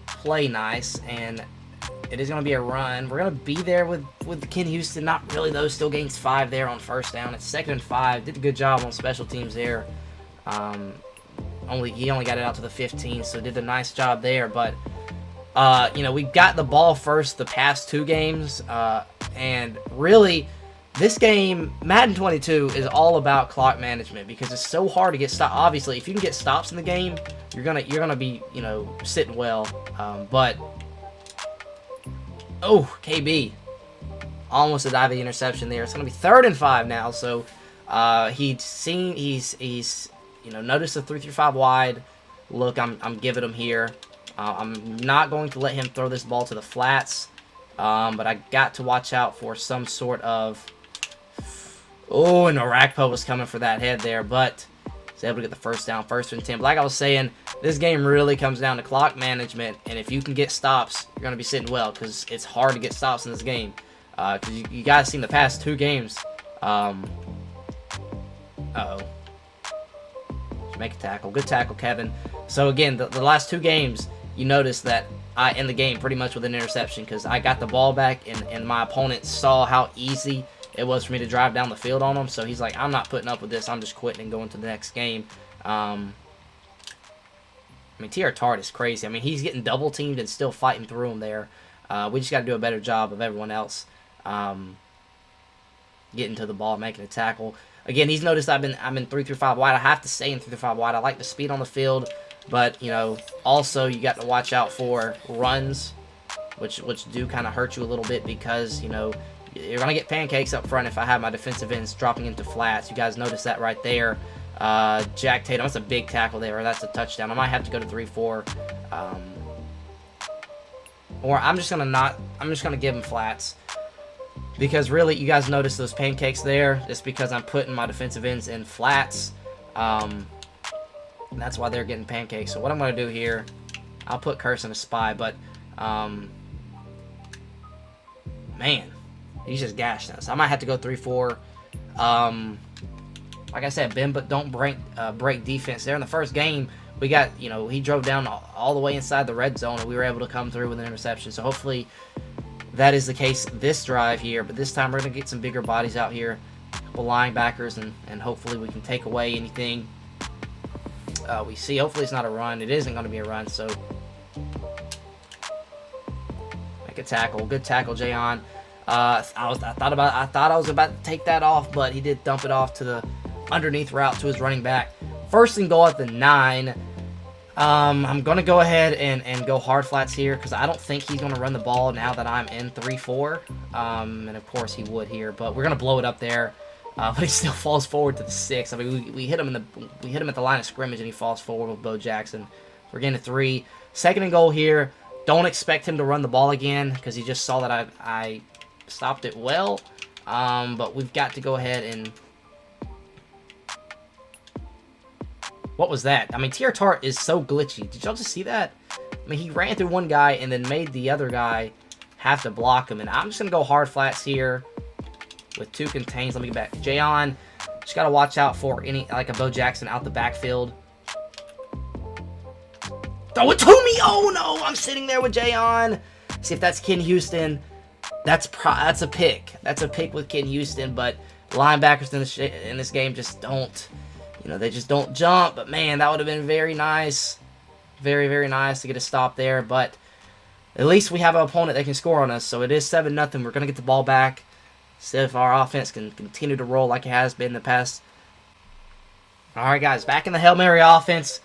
A: play nice. And it is going to be a run. We're going to be there with Ken Houston. Not really, though. Still gains 5 there on 1st down. It's 2nd and 5. Did a good job on special teams there. He only got it out to the 15, so did a nice job there. But you know, we got the ball first the past 2 games, and really, this game, Madden 22, is all about clock management because it's so hard to get stops. Obviously, if you can get stops in the game, you're gonna be, you know, sitting well. But oh, KB, almost a diving interception there. It's gonna be 3rd and 5 now. So he's you know, notice the 3-5 wide look I'm giving him here. I'm not going to let him throw this ball to the flats, but I got to watch out for some sort of... Oh, and Arakpo was coming for that head there, but he's able to get the first down, first and 10. But like I was saying, this game really comes down to clock management, and if you can get stops, you're going to be sitting well, because it's hard to get stops in this game. Because you guys seen the past 2 games. Uh-oh. Make a tackle. Good tackle, Kevin. So again, the last 2 games, you notice that I end the game pretty much with an interception, because I got the ball back, and my opponent saw how easy it was for me to drive down the field on him. So he's like, I'm not putting up with this. I'm just quitting and going to the next game. I mean, TR Tart is crazy. I mean, he's getting double teamed and still fighting through him there. We just got to do a better job of everyone else getting to the ball, making a tackle. Again, he's noticed I've been 3-5 wide. I have to stay in 3-5 wide. I like the speed on the field, but you know, also you got to watch out for runs, which do kind of hurt you a little bit, because you know you're gonna get pancakes up front if I have my defensive ends dropping into flats. You guys notice that right there. Jack Tatum, that's a big tackle there, or that's a touchdown. I might have to go to 3-4, or I'm just gonna give him flats. Because really, you guys notice those pancakes there. It's because I'm putting my defensive ends in flats. And that's why they're getting pancakes. So what I'm going to do here, I'll put Curse in a spy. But, man, he's just gashed us. I might have to go 3-4. Like I said, bend but don't break defense. There in the first game, we got, you know, he drove down all the way inside the red zone, and we were able to come through with an interception. So hopefully that is the case this drive here, but this time we're going to get some bigger bodies out here, a couple linebackers, and hopefully we can take away anything we see. Hopefully it's not a run. It isn't going to be a run, so make a tackle. Good tackle, Jayon. I thought I was about to take that off, but he did dump it off to the underneath route to his running back. First and goal at the 9. I'm going to go ahead and go hard flats here, because I don't think he's going to run the ball now that I'm in 3-4. And of course he would here, but we're going to blow it up there. But he still falls forward to the 6. I mean, we hit him at the line of scrimmage, and he falls forward with Bo Jackson. We're getting a 3. Second and goal here. Don't expect him to run the ball again, because he just saw that I stopped it well. But we've got to go ahead and... What was that? I mean, TR Tart is so glitchy. Did y'all just see that? I mean, he ran through one guy and then made the other guy have to block him. And I'm just going to go hard flats here with 2 contains. Let me get back. Jayon, just got to watch out for any, like a Bo Jackson out the backfield. Throw it to me! Oh, no! I'm sitting there with Jayon. See if that's Ken Houston. That's a pick. That's a pick with Ken Houston, but linebackers in this game just don't... You know, they just don't jump, but man, that would have been very nice. Very, very nice to get a stop there, but at least we have an opponent that can score on us, so it is 7-0. We're going to get the ball back. See if our offense can continue to roll like it has been in the past. Alright, guys, back in the Hail Mary offense.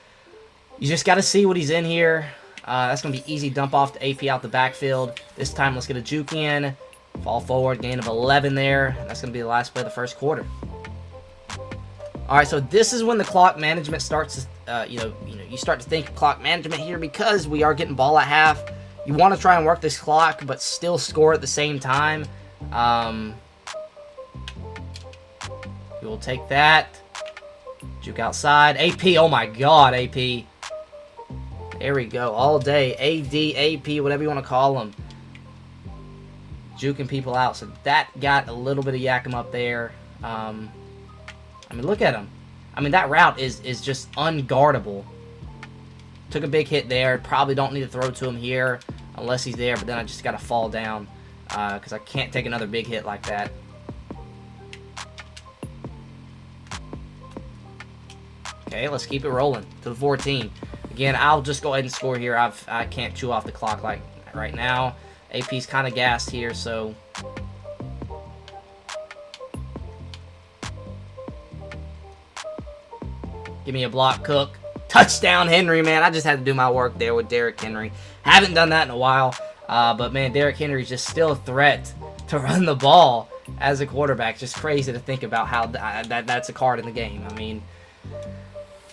A: You just got to see what he's in here. That's going to be easy dump off to AP out the backfield. This time, let's get a juke in. Fall forward, gain of 11 there. And that's going to be the last play of the first quarter. Alright, so this is when the clock management starts to, you start to think of clock management here, because we are getting ball at half. You want to try and work this clock, but still score at the same time. We will take that. Juke outside. AP, oh my god, AP. There we go, all day. AD, AP, whatever you want to call them. Juking people out, so that got a little bit of Yakima up there. I mean, look at him. I mean, that route is just unguardable. Took a big hit there. Probably don't need to throw to him here unless he's there, but then I just got to fall down because I can't take another big hit like that. Okay, let's keep it rolling to the 14. Again, I'll just go ahead and score here. I can't chew off the clock like right now. AP's kind of gassed here, so... Give me a block, Cook. Touchdown, Henry, man. I just had to do my work there with Derrick Henry. Haven't done that in a while. But, man, Derrick Henry is just still a threat to run the ball as a quarterback. Just crazy to think about how that's a card in the game. I mean,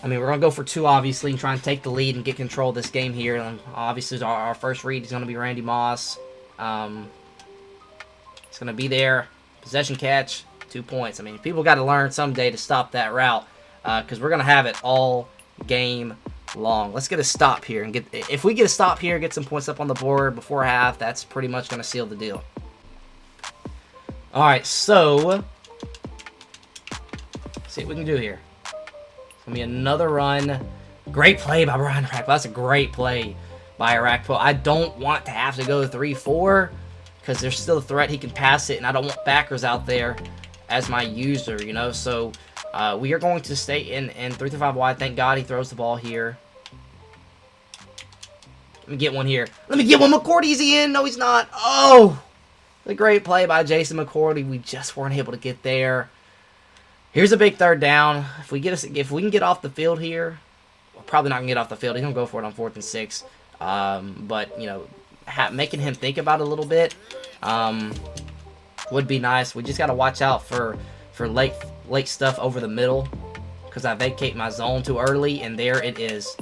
A: I mean, we're going to go for 2, obviously, and try and take the lead and get control of this game here. And obviously, our first read is going to be Randy Moss. It's going to be there. Possession catch, 2 points. I mean, people got to learn someday to stop that route because we're going to have it all game long. Let's get a stop here. And if we get a stop here, get some points up on the board before half, that's pretty much going to seal the deal. All right, so let's see what we can do here. It's going to be another run. Great play by Brian Arakpo. That's a great play by Arakpo. I don't want to have to go 3-4 because there's still a threat he can pass it, and I don't want backers out there as my user, you know. So we are going to stay in 3-5 wide. Thank God he throws the ball here. Let me get one here. Let me get one. McCourty, is he in? No, he's not. Oh, the great play by Jason McCourty. We just weren't able to get there. Here's a big 3rd down. If we can get off the field here, we're probably not gonna get off the field. He's gonna go for it on 4th and 6. But you know, making him think about it a little bit would be nice. We just got to watch out for late stuff over the middle because I vacate my zone too early, and there it is.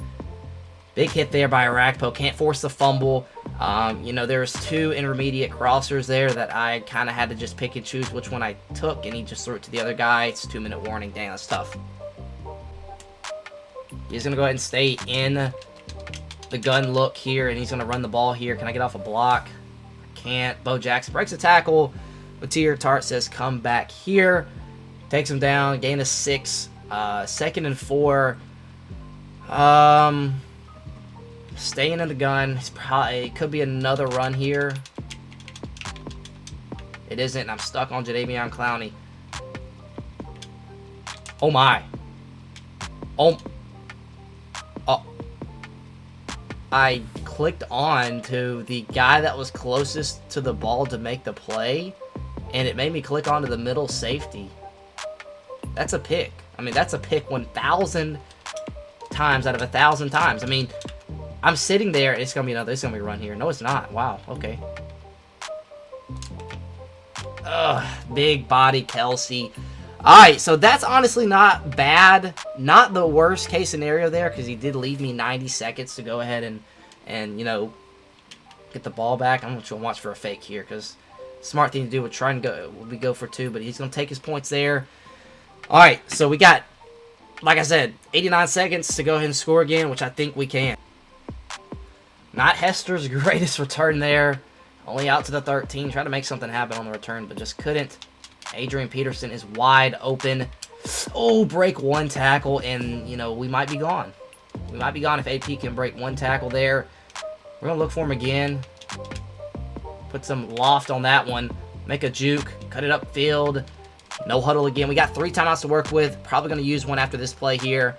A: Big hit there by Arakpo. Can't force the fumble. You know, there's 2 intermediate crossers there that I kind of had to just pick and choose which one I took, and he just threw it to the other guy. It's 2-minute warning. Dang, that's tough. He's going to go ahead and stay in the gun look here, and he's going to run the ball here. Can I get off a block? I can't. Bo Jackson breaks a tackle. Matier Tart says, come back here. Takes him down. Gain of 6. 2nd and 4. Staying in the gun. It could be another run here. It isn't. I'm stuck on Jadeveon Clowney. Oh, my. Oh. I clicked on to the guy that was closest to the ball to make the play, and it made me click onto the middle safety. That's a pick. I mean, that's a pick 1,000 times out of 1,000 times. I mean, I'm sitting there. It's gonna be another. It's gonna be a run here. No, it's not. Wow. Okay. Ugh. Big body Kelsey. All right. So that's honestly not bad. Not the worst case scenario there because he did leave me 90 seconds to go ahead and you know, get the ball back. I'm gonna watch for a fake here because smart thing to do would try and go for 2, but he's gonna take his points there. All right. So we got, like I said, 89 seconds to go ahead and score again, which I think we can. Not Hester's greatest return there. Only out to the 13. Tried to make something happen on the return, but just couldn't. Adrian Peterson is wide open. Oh, break 1 tackle, and, you know, we might be gone. We might be gone if AP can break 1 tackle there. We're going to look for him again. Put some loft on that one. Make a juke. Cut it upfield. No huddle again. We got 3 timeouts to work with. Probably going to use one after this play here.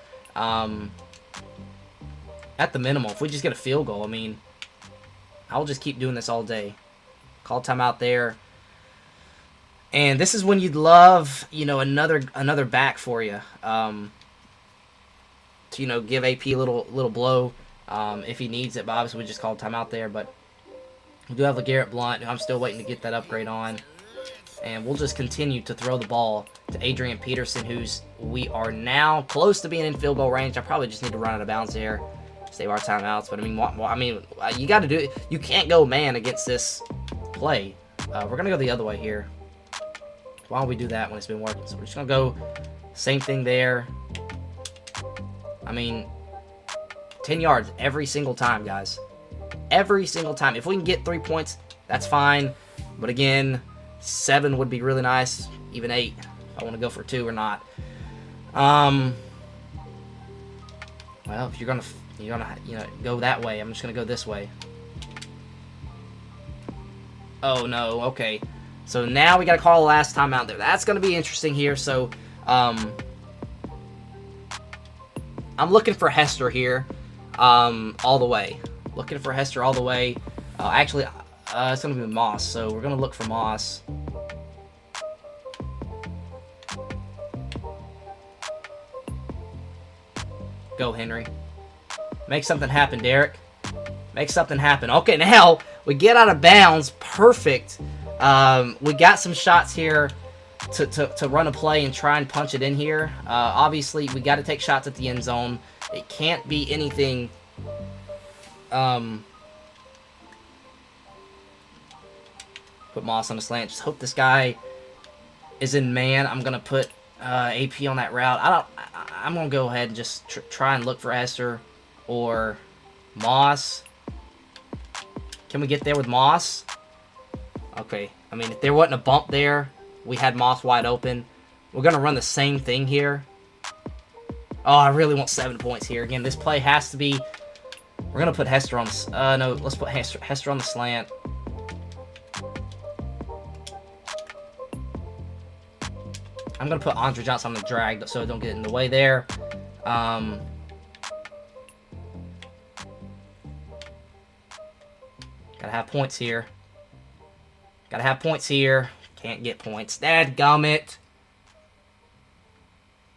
A: At the minimum, if we just get a field goal, I mean, I'll just keep doing this all day. Call timeout there. And this is when you'd love, you know, another back for you. To, you know, give AP a little blow if he needs it. But obviously we just called timeout there. But we do have LeGarrette Blount, who I'm still waiting to get that upgrade on. And we'll just continue to throw the ball to Adrian Peterson, we are now close to being in field goal range. I probably just need to run out of bounds there. Save our timeouts, but I mean, you got to do it. You can't go man against this play. We're gonna go the other way here. Why don't we do that when it's been working? So we're just gonna go same thing there. I mean, 10 yards every single time, guys. Every single time. If we can get 3 points, that's fine. But again, 7 would be really nice. Even 8, if I want to go for 2 or not. Well, if you're gonna go that way, I'm just gonna go this way. Oh no, okay. So now we gotta call the last time out there. That's gonna be interesting here. So I'm looking for Hester here, all the way. Looking for Hester all the way. Actually, it's gonna be Moss. So we're gonna look for Moss. Go, Henry. Make something happen, Derek. Make something happen. Okay, now we get out of bounds. Perfect. We got some shots here. to run a play and try and punch it in here. Obviously, we got to take shots at the end zone. It can't be anything. Put Moss on the slant. Just hope this guy is in man. I'm gonna put AP on that route. I'm gonna go ahead and just try and look for Hester or Moss. Can we get there with Moss? Okay. I mean, if there wasn't a bump there, we had Moss wide open. We're gonna run the same thing here. Oh, I really want 7 points here. Again, this play has to be. We're gonna put Hester on. No, let's put Hester on the slant. I'm going to put Andre Johnson on the drag so I don't get in the way there. Gotta have points here. Gotta have points here. Can't get points. Dadgummit.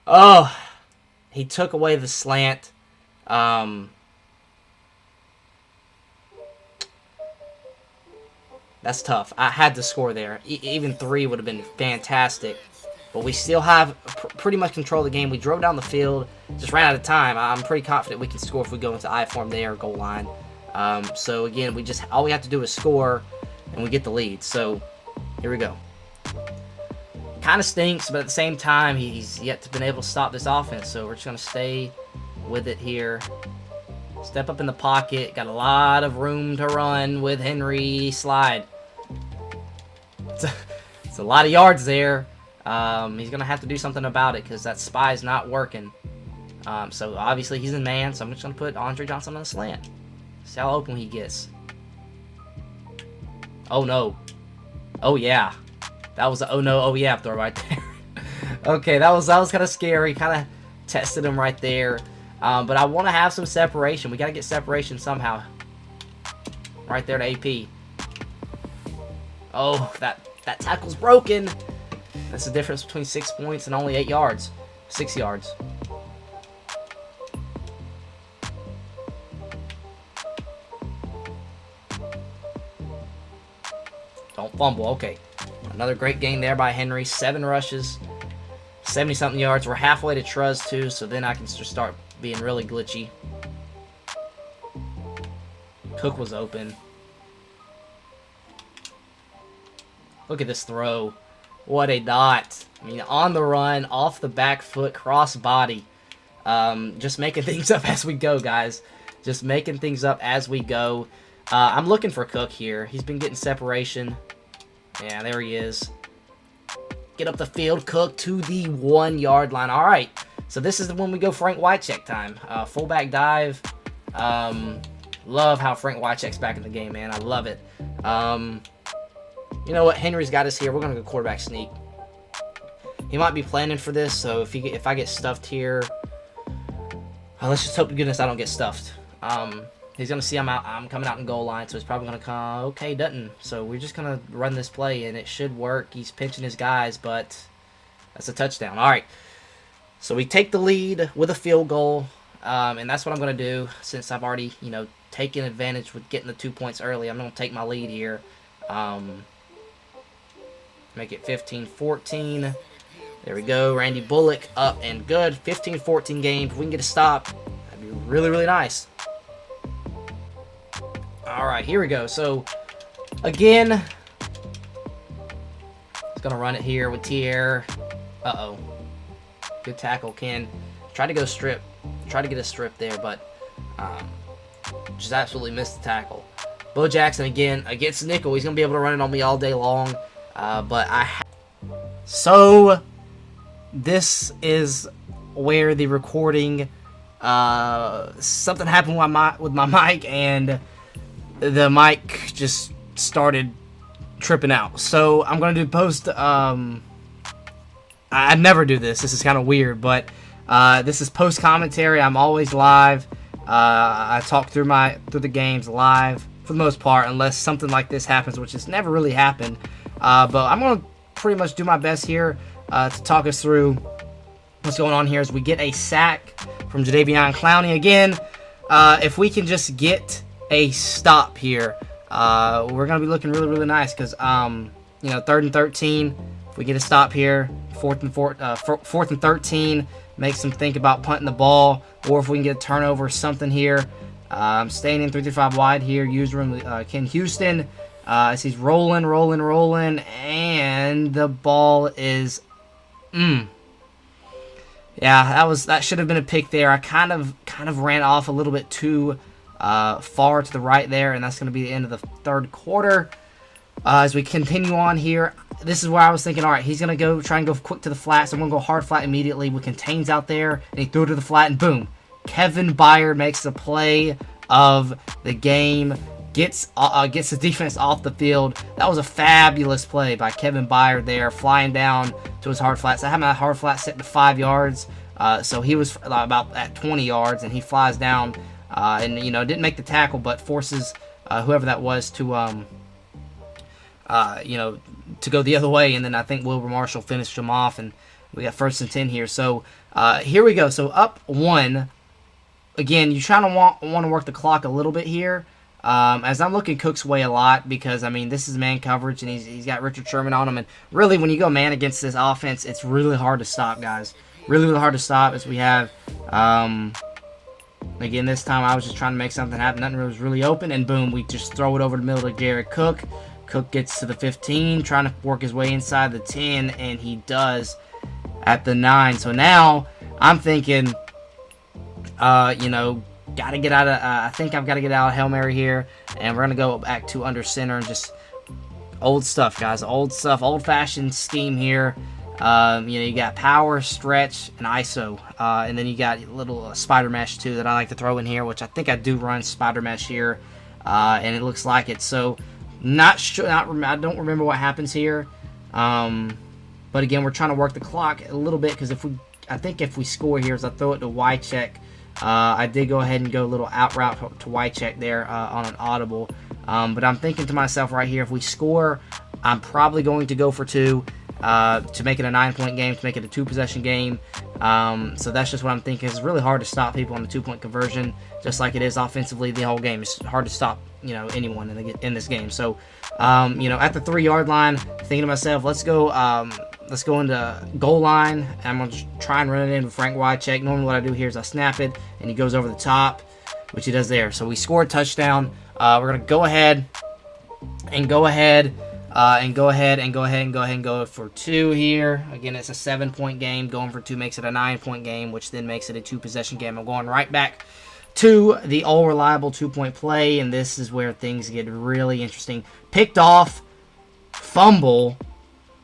A: Oh, he took away the slant. That's tough. I had to score there. Even 3 would have been fantastic. But we still have pretty much control of the game. We drove down the field, just ran out of time. I'm pretty confident we can score if we go into I form there, goal line. So again, all we have to do is score, and we get the lead. So here we go. Kind of stinks, but at the same time, he's yet to been able to stop this offense. So we're just gonna stay with it here. Step up in the pocket. Got a lot of room to run with Henry. Slide. It's a lot of yards there. He's going to have to do something about it because that spy is not working. So obviously he's in man, so I'm just going to put Andre Johnson on the slant. See how open he gets. Oh no. Oh yeah. That was a oh no, oh yeah throw right there. Okay, that was kind of scary. Kind of tested him right there. But I want to have some separation. We got to get separation somehow. Right there to AP. Oh, that tackle's broken. That's the difference between 6 points and only 8 yards. 6 yards. Don't fumble. Okay. Another great game there by Henry. 7 rushes. 70-something yards. We're halfway to Truz, too, so then I can just start being really glitchy. Cook was open. Look at this throw. What a dot. I mean, on the run, off the back foot, cross body. Just making things up as we go, guys. Just making things up as we go. I'm looking for Cook here. He's been getting separation. Yeah, there he is. Get up the field. Cook to the 1-yard line. All right. So this is the one we go Frank Wycheck time. Fullback dive. Love how Frank Wycheck's back in the game, man. I love it. You know what? Henry's got us here. We're going to go quarterback sneak. He might be planning for this, so if I get stuffed here, let's just hope to goodness I don't get stuffed. He's going to see I'm coming out in goal line, so he's probably going to come, okay, doesn't. So we're just going to run this play, and it should work. He's pinching his guys, but that's a touchdown. All right. So we take the lead with a field goal, and that's what I'm going to do since I've already, taken advantage with getting the 2 points early. I'm going to take my lead here. Make it 15-14. There we go. Randy Bullock up and good. 15-14 game. If we can get a stop, that'd be really, really nice. All right, here we go. So, again, it's going to run it here with Tier. Uh-oh. Good tackle, Ken. Tried to go strip. Tried to get a strip there, but just absolutely missed the tackle. Bo Jackson, again, against nickel. He's going to be able to run it on me all day long. So this is where the recording, something happened with my mic, and the mic just started tripping out. So I'm gonna do post. I never do this. This is kind of weird, but this is post commentary. I'm always live. I talk through the games live for the most part, unless something like this happens, which has never really happened. But I'm going to pretty much do my best here to talk us through what's going on here as we get a sack from Jadeveon Clowney. Again, if we can just get a stop here, we're going to be looking really, really nice because, 3rd and 13, If we get a stop here, fourth and 13, makes them think about punting the ball, or if we can get a turnover or something here. Staying in 3-5 wide here, user Ken Houston, as he's rolling, and the ball is, yeah, that should have been a pick there. I kind of ran off a little bit too far to the right there, and that's going to be the end of the third quarter. As we continue on here, this is where I was thinking, all right, he's going to try and go quick to the flat, so I'm going to go hard flat immediately with contains out there, and he threw it to the flat, and boom. Kevin Byard makes the play of the game, gets the defense off the field. That was a fabulous play by Kevin Byard there, flying down to his hard flat. So I had my hard flat set to 5 yards, so he was about at 20 yards, and he flies down and, didn't make the tackle, but forces whoever that was to, to go the other way, and then I think Wilbur Marshall finished him off, and we got 1st and 10 here. So here we go. So up 1. Again, you trying to want to work the clock a little bit here. As I'm looking Cook's way a lot because, this is man coverage, and he's got Richard Sherman on him. And really, when you go man against this offense, it's really hard to stop, guys. Really, really hard to stop as we have, again, this time I was just trying to make something happen. Nothing was really open, and boom, we just throw it over the middle to Jared Cook. Cook gets to the 15, trying to work his way inside the 10, and he does at the 9. So now I'm thinking, gotta get out of, I think I've got to get out of Hail Mary here, and we're going to go back to under center and just old stuff, guys. Old stuff, old-fashioned scheme here. You got power, stretch, and ISO, and then you got a little spider mesh, too, that I like to throw in here, which I think I do run spider mesh here, and it looks like it. So not sure, I don't remember what happens here, but again, we're trying to work the clock a little bit, because I think if we score here, as I throw it to Wycheck, I did go ahead and go a little out route to Wycheck there on an audible, but I'm thinking to myself right here, if we score, I'm probably going to go for 2 to make it a 9-point game, to make it a 2-possession game. So that's just what I'm thinking. It's really hard to stop people on the 2-point conversion, just like it is offensively the whole game. It's hard to stop anyone in this game. So at the 3-yard line, thinking to myself, let's go into goal line, and I'm going to try and run it in with Frank Wycheck. Normally what I do here is I snap it, and he goes over the top, which he does there. So we score a touchdown. We're going to go ahead and go for 2 here. Again, it's a 7-point game. Going for 2 makes it a 9-point game, which then makes it a 2-possession game. I'm going right back to the all-reliable 2-point play, and this is where things get really interesting. Picked off, fumble,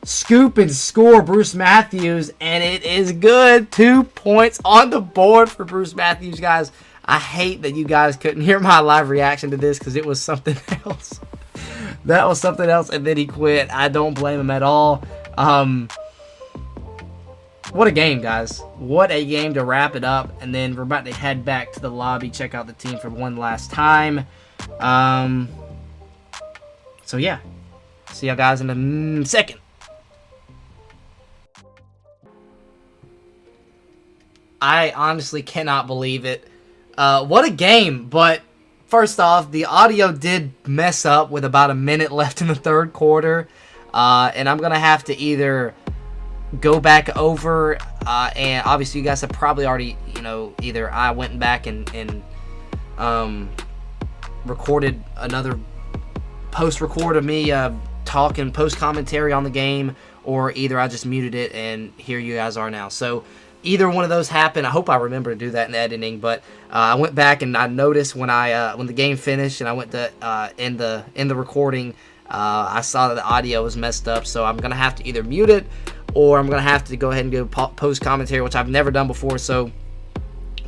A: scoop and score Bruce Matthews, and it is good. 2 points on the board for Bruce Matthews, guys. I hate that you guys couldn't hear my live reaction to this because it was something else. That was something else, and then he quit. I don't blame him at all. What a game, guys. What a game to wrap it up, and then we're about to head back to the lobby, check out the team for one last time. So, yeah. See you guys in a second. I honestly cannot believe it. What a game, but first off, the audio did mess up with about a minute left in the third quarter, and I'm going to have to either go back over, and obviously you guys have probably already, either I went back and recorded another post-record of me talking post-commentary on the game, or either I just muted it and here you guys are now. So either one of those happened. I hope I remember to do that in editing, but I went back and I noticed when the game finished and I went to end the recording, I saw that the audio was messed up. So I'm gonna have to either mute it or I'm gonna have to go ahead and go post commentary, which I've never done before. So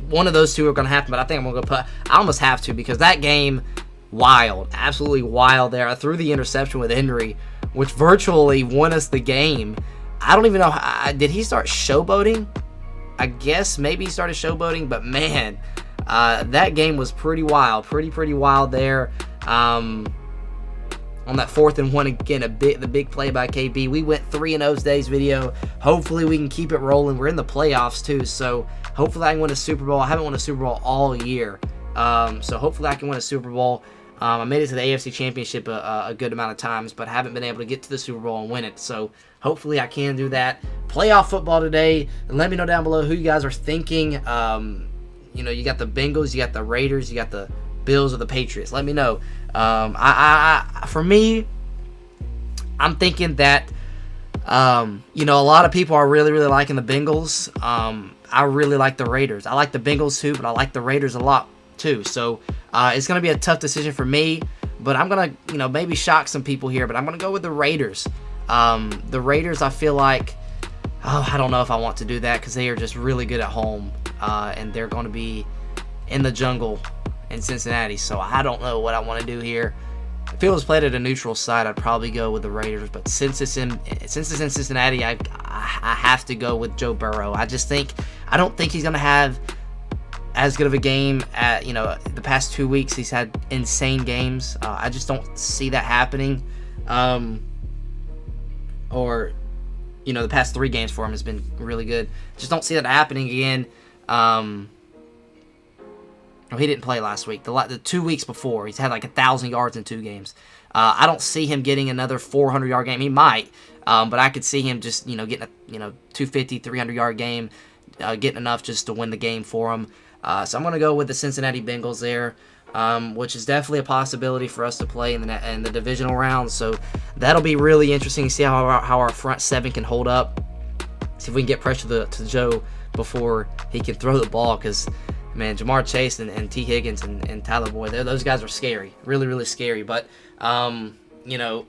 A: one of those two are gonna happen. But I think I'm gonna go I almost have to, because that game, wild, absolutely wild. There, I threw the interception with Henry, which virtually won us the game. I don't even know did he start showboating? I guess maybe he started showboating, but man, that game was pretty wild, pretty wild there. On that 4th and 1 again, the big play by KB. We went 3-0 today's video. Hopefully we can keep it rolling. We're in the playoffs too, so hopefully I can win a Super Bowl. I haven't won a Super Bowl all year, so hopefully I can win a Super Bowl. I made it to the AFC Championship a good amount of times, but haven't been able to get to the Super Bowl and win it. So Hopefully I can do that. Playoff football today. And let me know down below who you guys are thinking. You know, you got the Bengals, you got the Raiders, you got the Bills or the Patriots. Let me know. For me, I'm thinking that, you know, a lot of people are really, really liking the Bengals. I really like the Raiders. I like the Bengals too, but I like the Raiders a lot too. So it's going to be a tough decision for me, but I'm going to, you know, maybe shock some people here, but I'm going to go with the Raiders. The Raiders, I feel like, I don't know if I want to do that because they are just really good at home, and they're going to be in the jungle in Cincinnati. So I don't know what I want to do here. If it was played at a neutral site, I'd probably go with the Raiders. But since it's in Cincinnati, I have to go with Joe Burrow. I don't think he's going to have as good of a game at, you know, the past 2 weeks. He's had insane games. I just don't see that happening. Or, you know, the past 3 games for him has been really good. Just don't see that happening again. Oh, he didn't play last week. The 2 weeks before, he's had like 1,000 yards in 2 games. I don't see him getting another 400-yard game. He might, but I could see him just, you know, getting a 250, 300-yard game, getting enough just to win the game for him. So I'm going to go with the Cincinnati Bengals there, which is definitely a possibility for us to play in the divisional round. So that'll be really interesting to see how our front 7 can hold up. See if we can get pressure to Joe before he can throw the ball, because man, Jamar Chase and T. Higgins and Tyler Boyd, those guys are scary. Really, really scary. But, you know,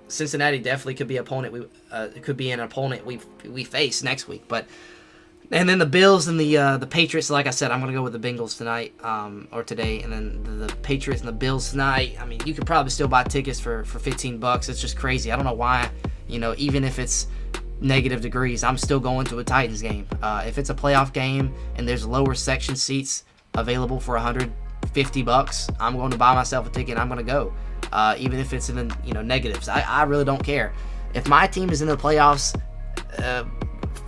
A: Cincinnati definitely could be an opponent we face next week. And then the Bills and the Patriots, like I said, I'm going to go with the Bengals tonight, or today. And then the Patriots and the Bills tonight. I mean, you could probably still buy tickets for $15. It's just crazy. I don't know why, you know, even if it's negative degrees, I'm still going to a Titans game. If it's a playoff game and there's lower section seats available for $150, I'm going to buy myself a ticket and I'm going to go, even if it's in the, you know, negatives. I really don't care. If my team is in the playoffs,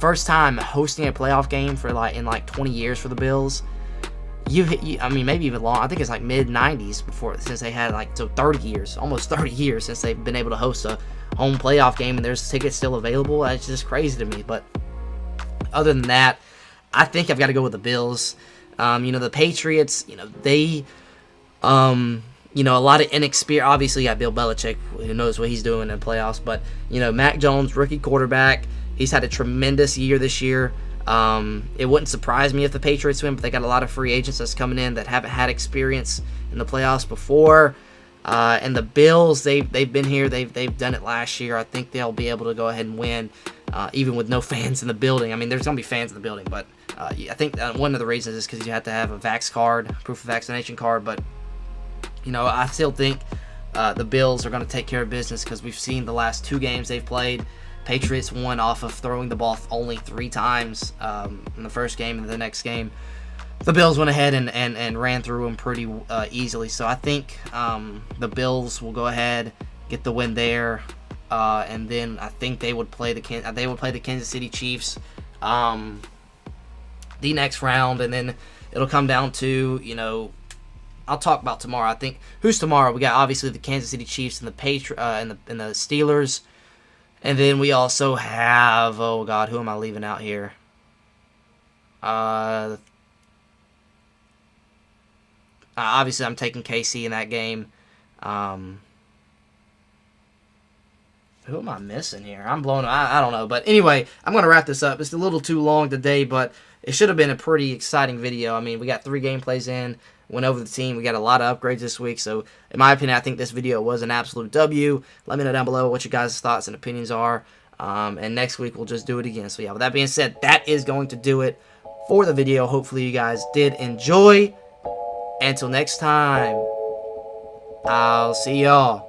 A: first time hosting a playoff game for in 20 years for the Bills, I mean, maybe even long. I think it's like mid-90s since they had almost 30 years since they've been able to host a home playoff game, and there's tickets still available. It's just crazy to me. But other than that, I think I've got to go with the Bills. You know, the Patriots, you know, they, you know, a lot of inexperience. Obviously, you got Bill Belichick, who knows what he's doing in the playoffs. But, you know, Mac Jones, rookie quarterback, he's had a tremendous year this year. It wouldn't surprise me if the Patriots win, but they got a lot of free agents that's coming in that haven't had experience in the playoffs before. And the Bills, they've been here. They've done it last year. I think they'll be able to go ahead and win, even with no fans in the building. I mean, there's going to be fans in the building, but I think one of the reasons is because you have to have a vax card, proof of vaccination card. But, you know, I still think the Bills are going to take care of business because we've seen the last 2 games they've played. Patriots won off of throwing the ball only 3 times in the first game, and the next game the Bills went ahead and ran through them pretty easily. So I think the Bills will go ahead, get the win there, and then I think they would play the Kansas City Chiefs the next round, and then it'll come down to, you know, I'll talk about tomorrow. I think who's tomorrow? We got obviously the Kansas City Chiefs and the Steelers. And then we also have, oh God, who am I leaving out here? Obviously, I'm taking KC in that game. Who am I missing here? I'm blown. I don't know. But anyway, I'm going to wrap this up. It's a little too long today, but it should have been a pretty exciting video. I mean, we got 3 gameplays in, went over the team. We got a lot of upgrades this week. So, in my opinion, I think this video was an absolute W. Let me know down below what your guys' thoughts and opinions are. And next week, we'll just do it again. So, yeah, with that being said, that is going to do it for the video. Hopefully, you guys did enjoy. Until next time, I'll see y'all.